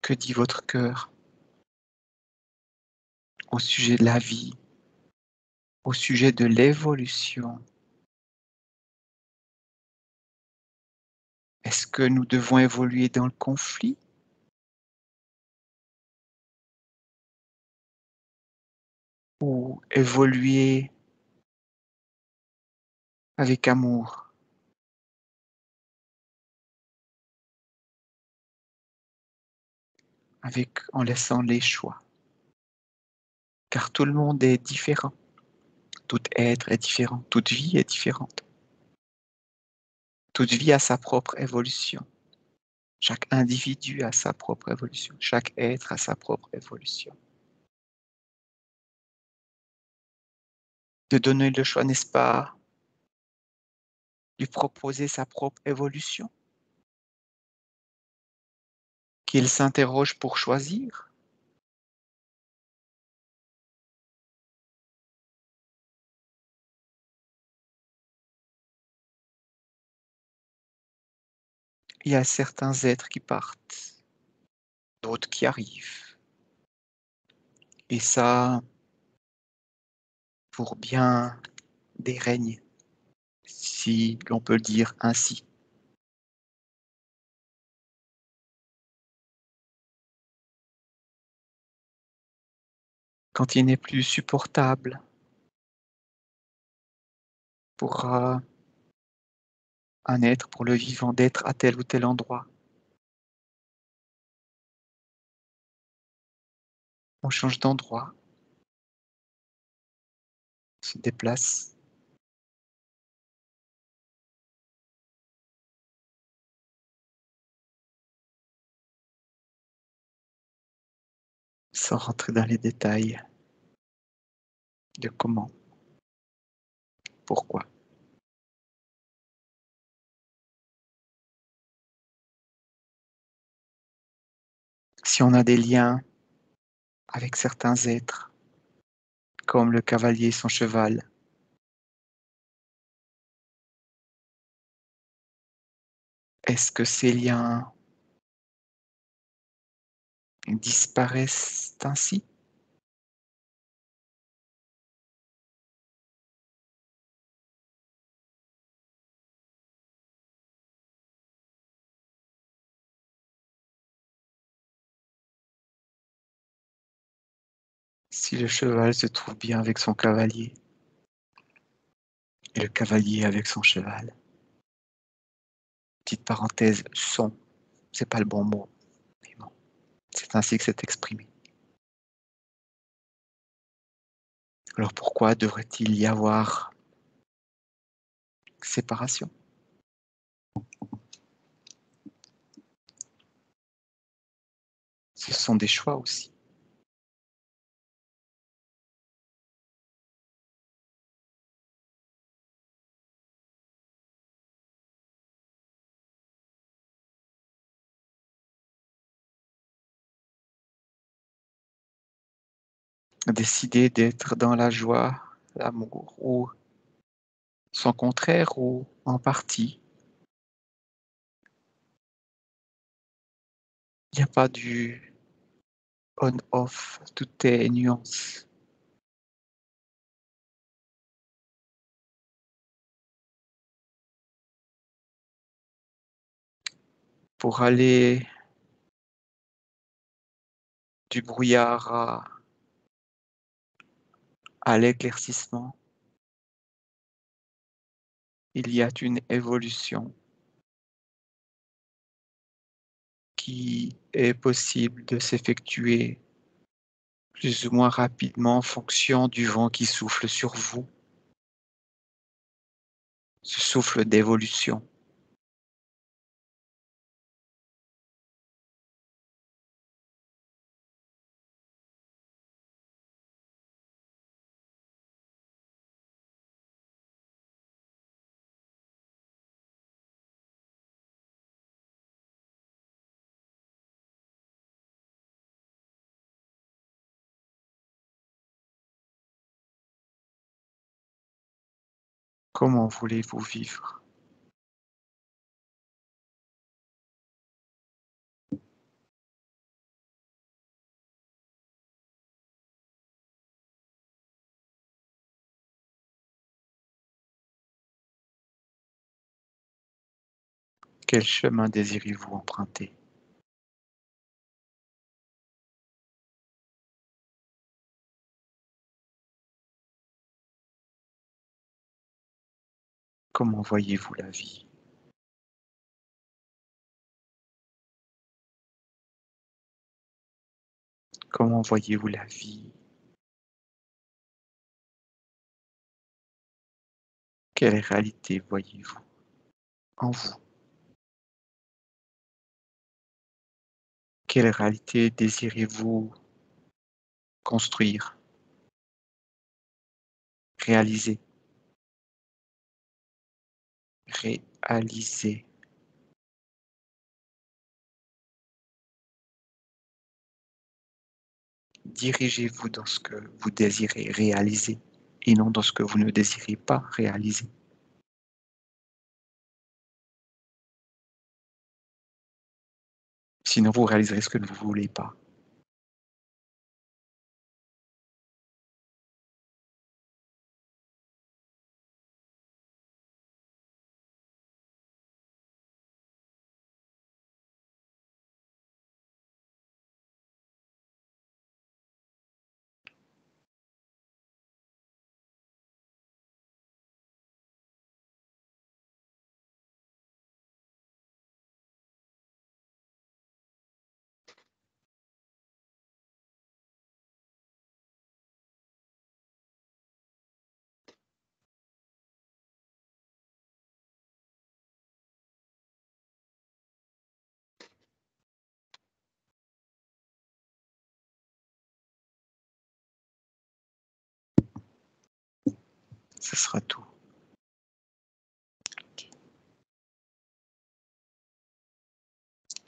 Que dit votre cœur au sujet de la vie, au sujet de l'évolution? Est-ce que nous devons évoluer dans le conflit ou évoluer avec amour, en laissant les choix? Car tout le monde est différent, tout être est différent, toute vie est différente. Toute vie a sa propre évolution. Chaque individu a sa propre évolution. Chaque être a sa propre évolution. De donner le choix, n'est-ce pas, lui proposer sa propre évolution, qu'il s'interroge pour choisir. Il y a certains êtres qui partent, d'autres qui arrivent. Et ça, pour bien des règnes, si l'on peut le dire ainsi. Quand il n'est plus supportable pour un être, pour le vivant, d'être à tel ou tel endroit, on change d'endroit, se déplace. Sans rentrer dans les détails de comment, pourquoi. Si on a des liens avec certains êtres, comme le cavalier et son cheval, est-ce que ces liens disparaissent ainsi? Si le cheval se trouve bien avec son cavalier et le cavalier avec son cheval. Petite parenthèse, son, c'est pas le bon mot, mais bon, c'est ainsi que c'est exprimé. Alors pourquoi devrait-il y avoir séparation? Ce sont des choix aussi. Décider d'être dans la joie, l'amour, ou son contraire, ou en partie. Il n'y a pas du on-off, tout est nuance. Pour aller du brouillard à l'éclaircissement, il y a une évolution. qui est possible de s'effectuer plus ou moins rapidement en fonction du vent qui souffle sur vous, ce souffle d'évolution. Comment voulez-vous vivre? Quel chemin désirez-vous emprunter? Comment voyez-vous la vie? Comment voyez-vous la vie? Quelle réalité voyez-vous en vous? Quelle réalité désirez-vous construire, réaliser, réaliser? Dirigez-vous dans ce que vous désirez réaliser et non dans ce que vous ne désirez pas réaliser. Sinon, vous réaliserez ce que vous ne voulez pas. Ce sera tout. Ok.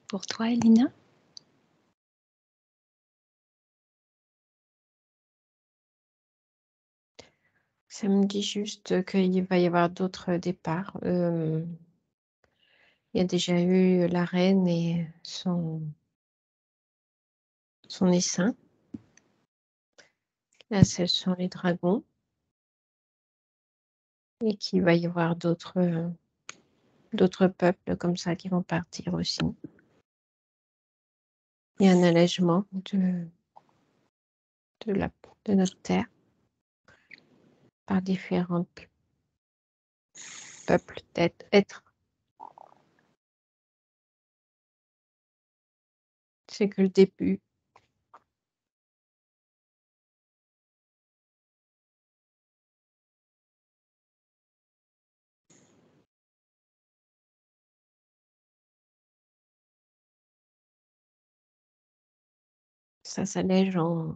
Pour toi, Elina? Ça me dit juste qu'il va y avoir d'autres départs. Il y a déjà eu la reine et son essaim. Là, ce sont les dragons. Et qu'il va y avoir d'autres peuples comme ça qui vont partir aussi. Il y a un allègement de notre terre par différents peuples, êtres. C'est que le début. Ça s'allège en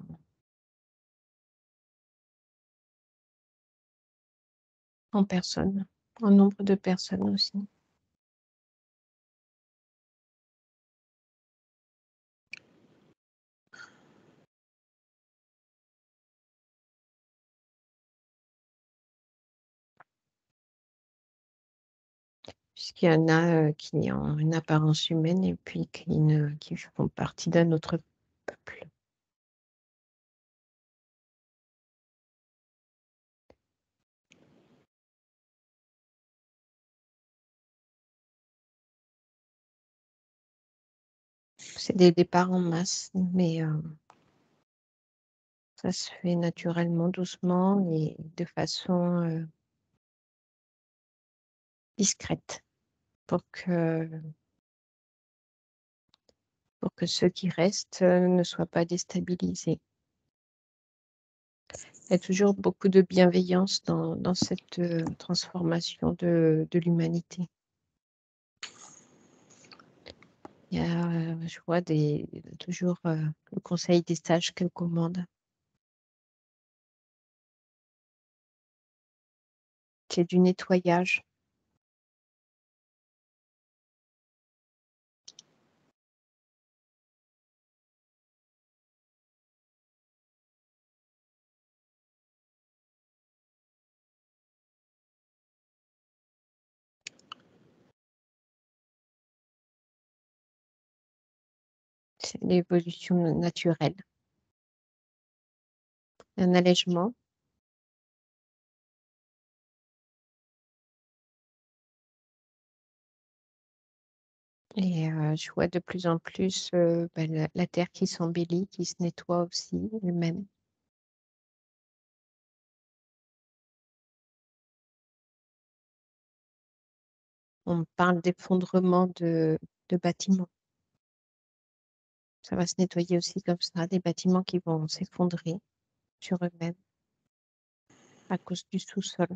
personnes, en nombre de personnes aussi. Puisqu'il y en a qui ont une apparence humaine et puis qui font partie d'un autre peuple. C'est des départs en masse, mais ça se fait naturellement, doucement et de façon discrète pour que pour que ceux qui restent ne soient pas déstabilisés. Il y a toujours beaucoup de bienveillance dans cette transformation de l'humanité. Il y a, je vois, toujours le conseil des sages que commande. C'est du nettoyage. C'est l'évolution naturelle. Un allègement. Et je vois de plus en plus la terre qui s'embellit, qui se nettoie aussi elle-même. On parle d'effondrement de bâtiments. Ça va se nettoyer aussi comme ça, des bâtiments qui vont s'effondrer sur eux-mêmes à cause du sous-sol.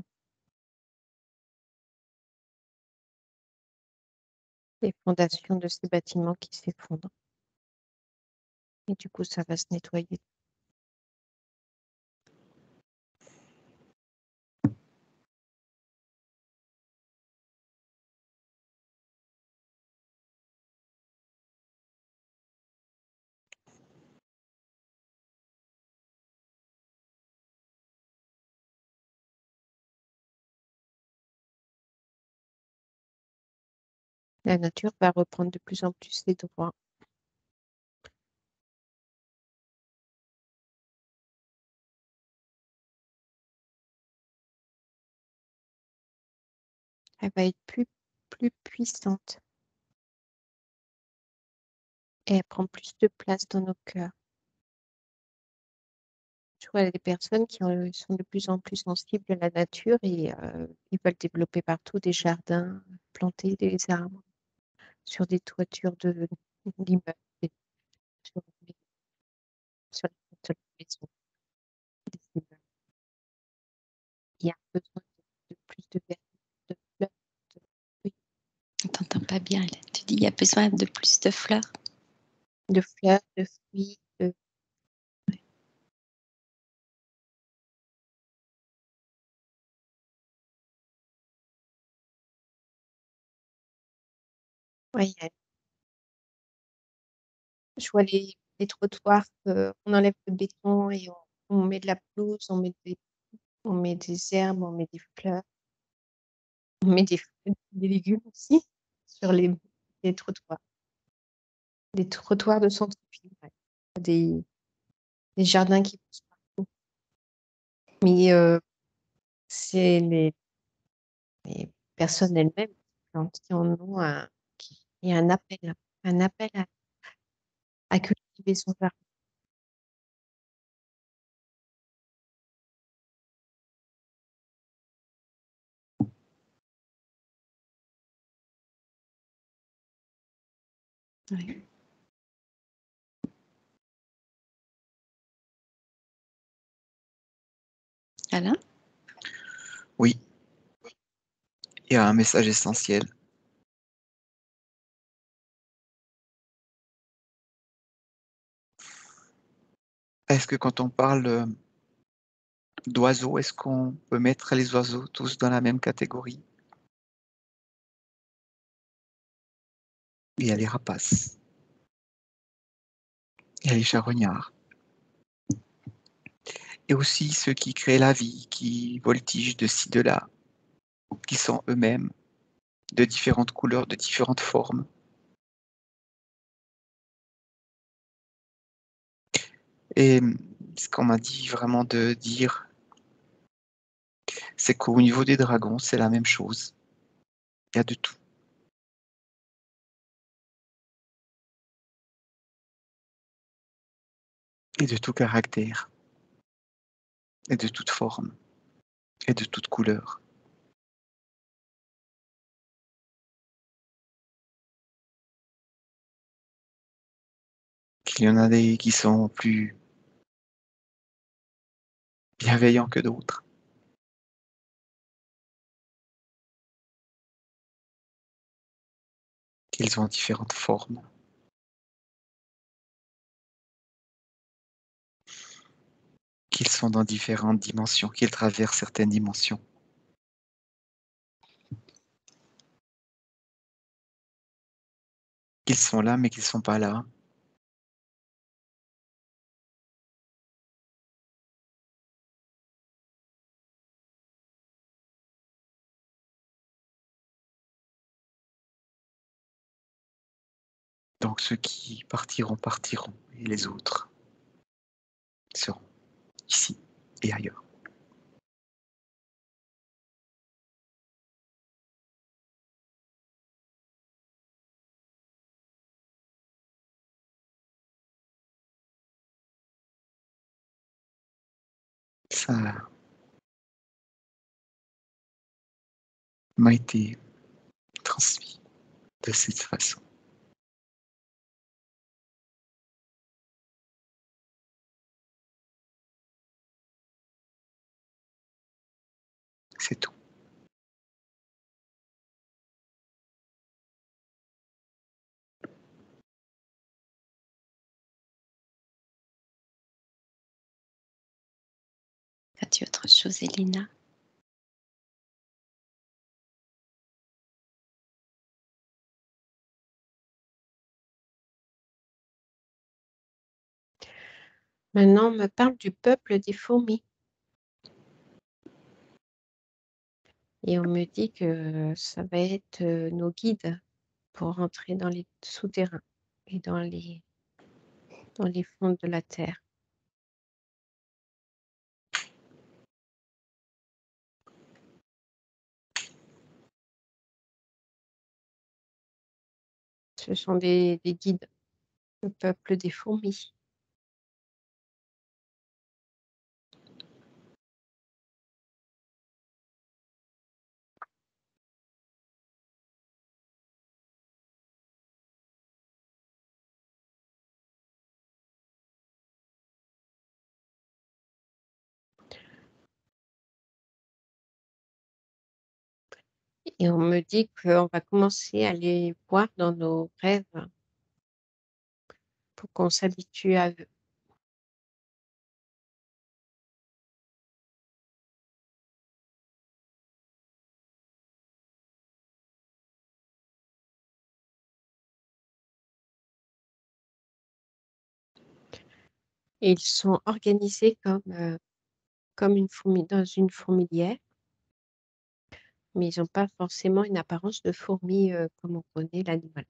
Les fondations de ces bâtiments qui s'effondrent. Et du coup, ça va se nettoyer. La nature va reprendre de plus en plus ses droits. Elle va être plus puissante. Et elle prend plus de place dans nos cœurs. Je vois des personnes qui sont de plus en plus sensibles à la nature et ils veulent développer partout des jardins, planter des arbres sur des toitures d'immeubles, sur les, sur les toitures de maisons, des immeubles. Il y a besoin de plus de verdure, de fleurs, de fruits, On t'entend pas bien, là. Tu dis il y a besoin de plus de fleurs. de fleurs, de fruits, de... Ouais, je vois les trottoirs, on enlève le béton et on met de la pelouse, on met des herbes, on met des fleurs, on met des légumes aussi sur les trottoirs. Des trottoirs de centre-ville, ouais. Des jardins qui poussent partout. Mais c'est les personnes elles-mêmes qui en ont il y a un appel à cultiver son jardin. Oui. Alain? Oui, il y a un message essentiel. Est-ce que quand on parle d'oiseaux, est-ce qu'on peut mettre les oiseaux tous dans la même catégorie? Il y a les rapaces, il y a les charognards, et aussi ceux qui créent la vie, qui voltigent de ci, de là, qui sont eux-mêmes de différentes couleurs, de différentes formes. Et ce qu'on m'a dit vraiment de dire, c'est qu'au niveau des dragons, c'est la même chose. Il y a de tout. Et de tout caractère, et de toute forme, et de toute couleur. Il y en a des qui sont plus bienveillants que d'autres. Qu'ils ont différentes formes. Qu'ils sont dans différentes dimensions, qu'ils traversent certaines dimensions. Qu'ils sont là, mais qu'ils ne sont pas là. Donc ceux qui partiront, partiront, et les autres seront ici et ailleurs. Ça m'a été transmis de cette façon. C'est tout. As-tu autre chose, Elina? Maintenant, on me parle du peuple des fourmis. Et on me dit que ça va être nos guides pour rentrer dans les souterrains et dans les fonds de la terre. Ce sont des guides, le peuple des fourmis. Et on me dit qu'on va commencer à les voir dans nos rêves pour qu'on s'habitue à eux. Et ils sont organisés comme une fourmi, dans une fourmilière, mais ils n'ont pas forcément une apparence de fourmi comme on connaît l'animal.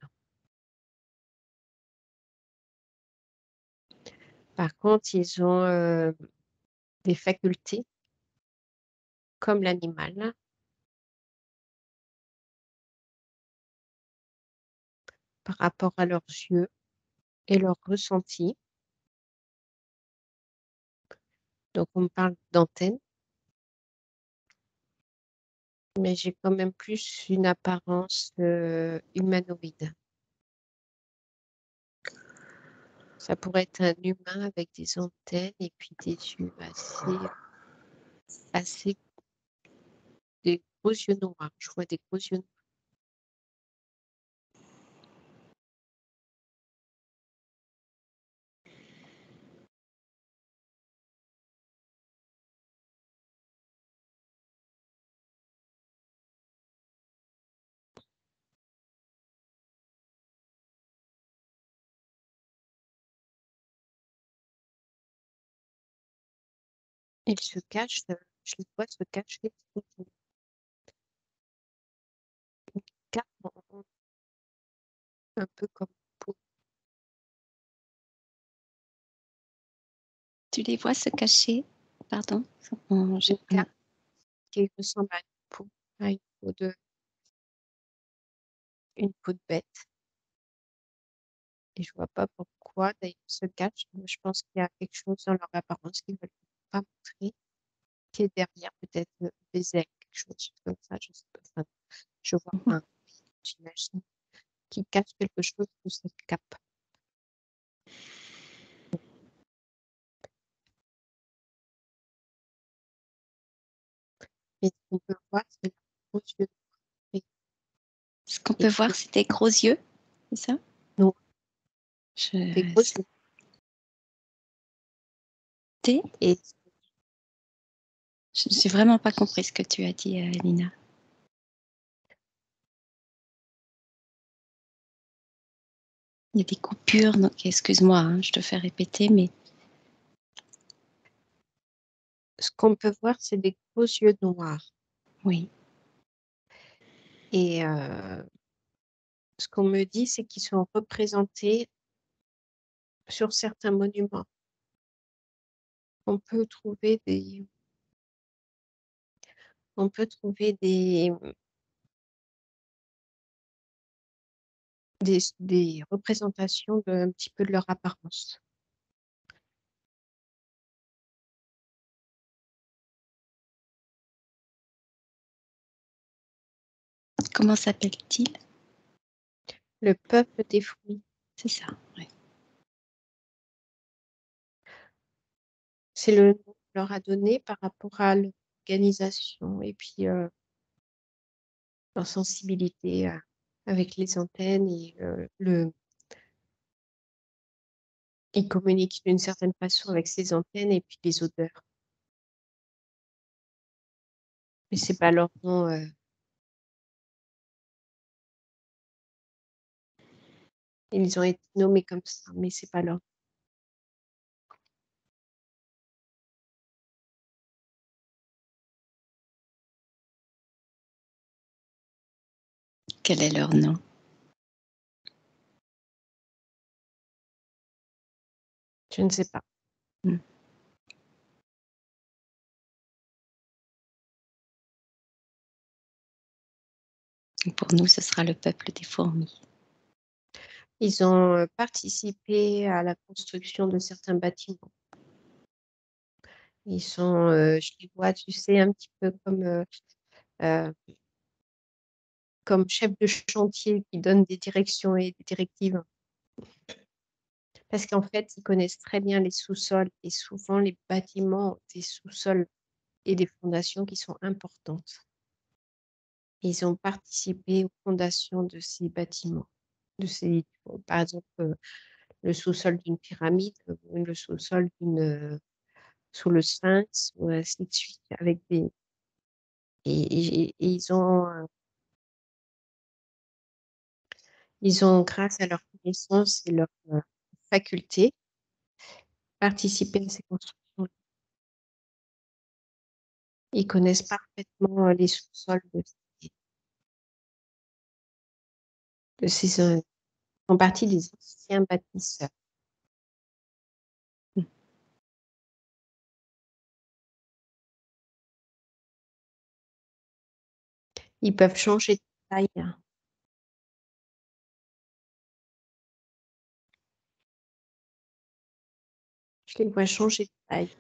Par contre, ils ont des facultés comme l'animal par rapport à leurs yeux et leurs ressentis. Donc, on me parle d'antennes, mais j'ai quand même plus une apparence humanoïde. Ça pourrait être un humain avec des antennes et puis des yeux assez des gros yeux noirs. Je vois des gros yeux noirs. Ils se cachent, je les vois se cacher sous une cape un peu comme peau. Tu les vois se cacher? Pardon? Une cape qui ressemble à à une peau de bête. Et je vois pas pourquoi d'ailleurs ils se cachent. Je pense qu'il y a quelque chose dans leur apparence qu'ils ne veulent pas montrer, qui est derrière peut-être des ailes, quelque chose comme ça. Je sais pas. Enfin, je vois un, j'imagine, qui cache quelque chose sous cette cape. qu'on peut voir, c'est leurs gros yeux. Ce qu'on peut voir, c'est des gros yeux, c'est ça? Non. Je... Des gros yeux. T Et Je n'ai vraiment pas compris ce que tu as dit, Lina. Il y a des coupures, donc excuse-moi, hein, je te fais répéter, mais ce qu'on peut voir, c'est des gros yeux noirs. oui. Et ce qu'on me dit, c'est qu'ils sont représentés sur certains monuments. On peut trouver des des représentations un petit peu de leur apparence. Comment s'appelle-t-il? Le peuple des fruits. C'est ça, oui. C'est le nom qu'on leur a donné par rapport à l'organisation et puis leur sensibilité avec les antennes et ils communiquent d'une certaine façon avec ces antennes et puis les odeurs. Mais c'est pas leur nom. Ils ont été nommés comme ça, mais c'est pas leur nom. Quel est leur nom? Je ne sais pas. Pour nous, ce sera le peuple des fourmis. Ils ont participé à la construction de certains bâtiments. Ils sont, je les vois, tu sais, un petit peu comme chef de chantier qui donne des directions et des directives. Parce qu'en fait, ils connaissent très bien les sous-sols et souvent les bâtiments ont des sous-sols et des fondations qui sont importantes. Ils ont participé aux fondations de ces bâtiments. Par exemple, le sous-sol d'une pyramide, ou le sous-sol sous le Sphinx, ou ainsi de suite, avec des. Et ils ont, grâce à leurs connaissances et leurs facultés, participé à ces constructions. Ils connaissent parfaitement les sous-sols de ces font partie des anciens bâtisseurs. Ils peuvent changer de taille. Je les vois changer de taille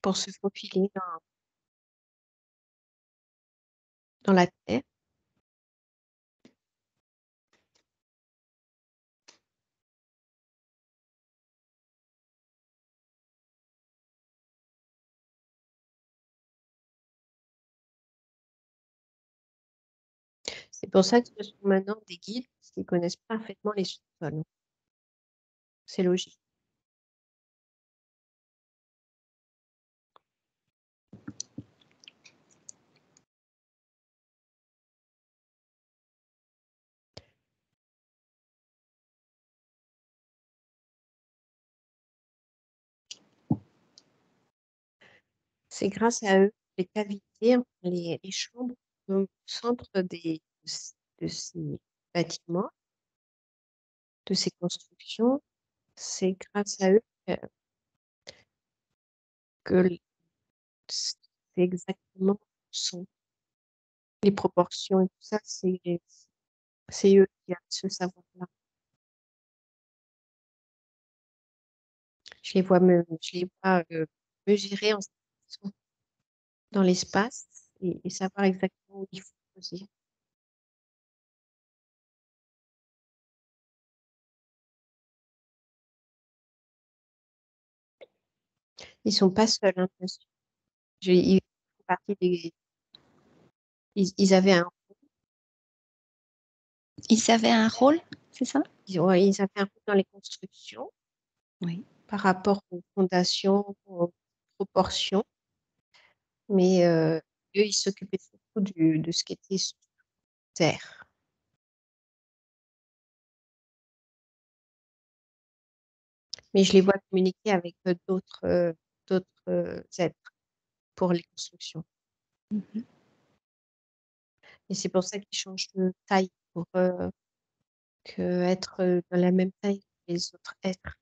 pour se faufiler dans la terre. C'est pour ça que ce sont maintenant des guides qui connaissent parfaitement les sous-sols. C'est logique. C'est grâce à eux, les cavités, enfin, les chambres au centre de ces bâtiments, de ces constructions, c'est grâce à eux que c'est exactement où sont les proportions et tout ça, c'est eux qui ont ce savoir-là. Je les vois mesurer dans l'espace et savoir exactement où il faut poser. Ils sont pas seuls, hein, bien sûr. Ils font partie des... Ils avaient un Ils avaient un rôle, c'est ça? ils avaient un rôle dans les constructions Oui. par rapport aux fondations, aux proportions, mais eux, ils s'occupaient surtout de ce qui était sous terre. Mais je les vois communiquer avec d'autres êtres pour les constructions. Mhm. Et c'est pour ça qu'ils changent de taille pour que être dans la même taille que les autres êtres.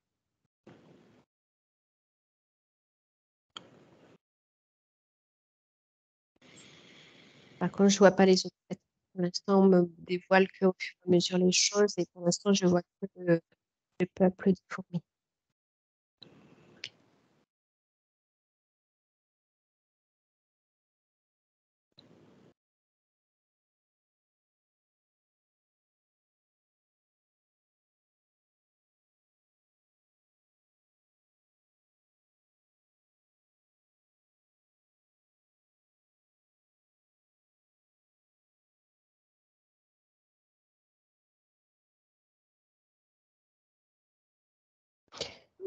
Par contre, je vois pas les autres êtres. Pour l'instant, on me dévoile qu'au fur et à mesure les choses, et pour l'instant, je vois que le peuple des fourmis.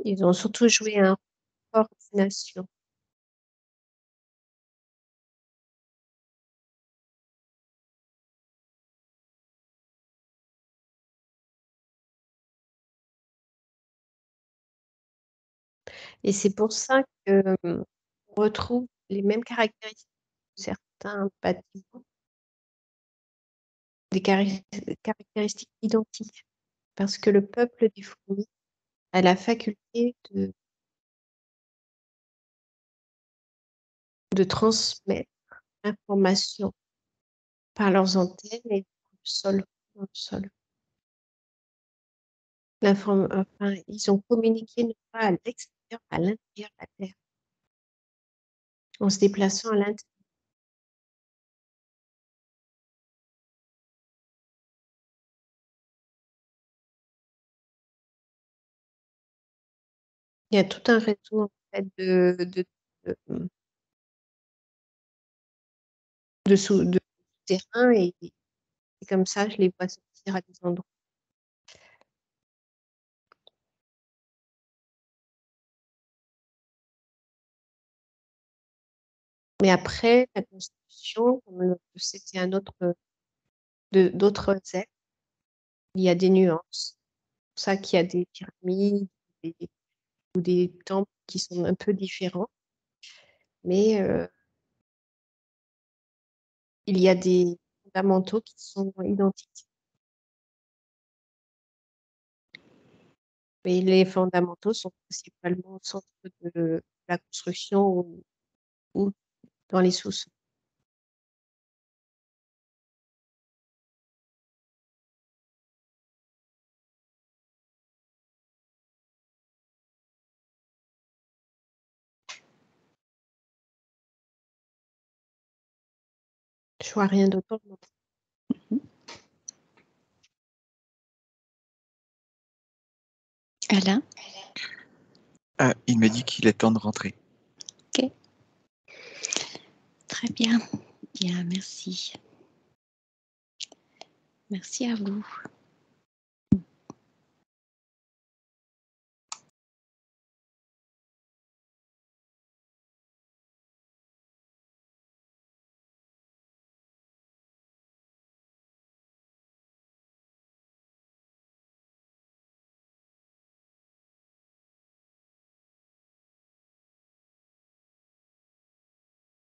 Ils ont surtout joué un rôle de coordination. Et c'est pour ça qu'on retrouve les mêmes caractéristiques de certains bâtiments, des caractéristiques identiques. Parce que le peuple des fourmis a la faculté de transmettre l'information par leurs antennes et dans le sol. Enfin, ils ont communiqué non pas à l'extérieur, à l'intérieur de la Terre, en se déplaçant à l'intérieur. Il y a tout un réseau en fait, de souterrains et comme ça, je les vois sortir à des endroits. Mais après, la constitution, comme c'était d'autres êtres, il y a des nuances. C'est pour ça qu'il y a des pyramides ou des temples qui sont un peu différents. Mais il y a des fondamentaux qui sont identiques. Mais les fondamentaux sont principalement au centre de la construction ou dans les sous-sols. Je vois rien d'autre. Alain? Ah, il m'a dit qu'il est temps de rentrer. Ok. Très bien. Bien, merci. Merci à vous.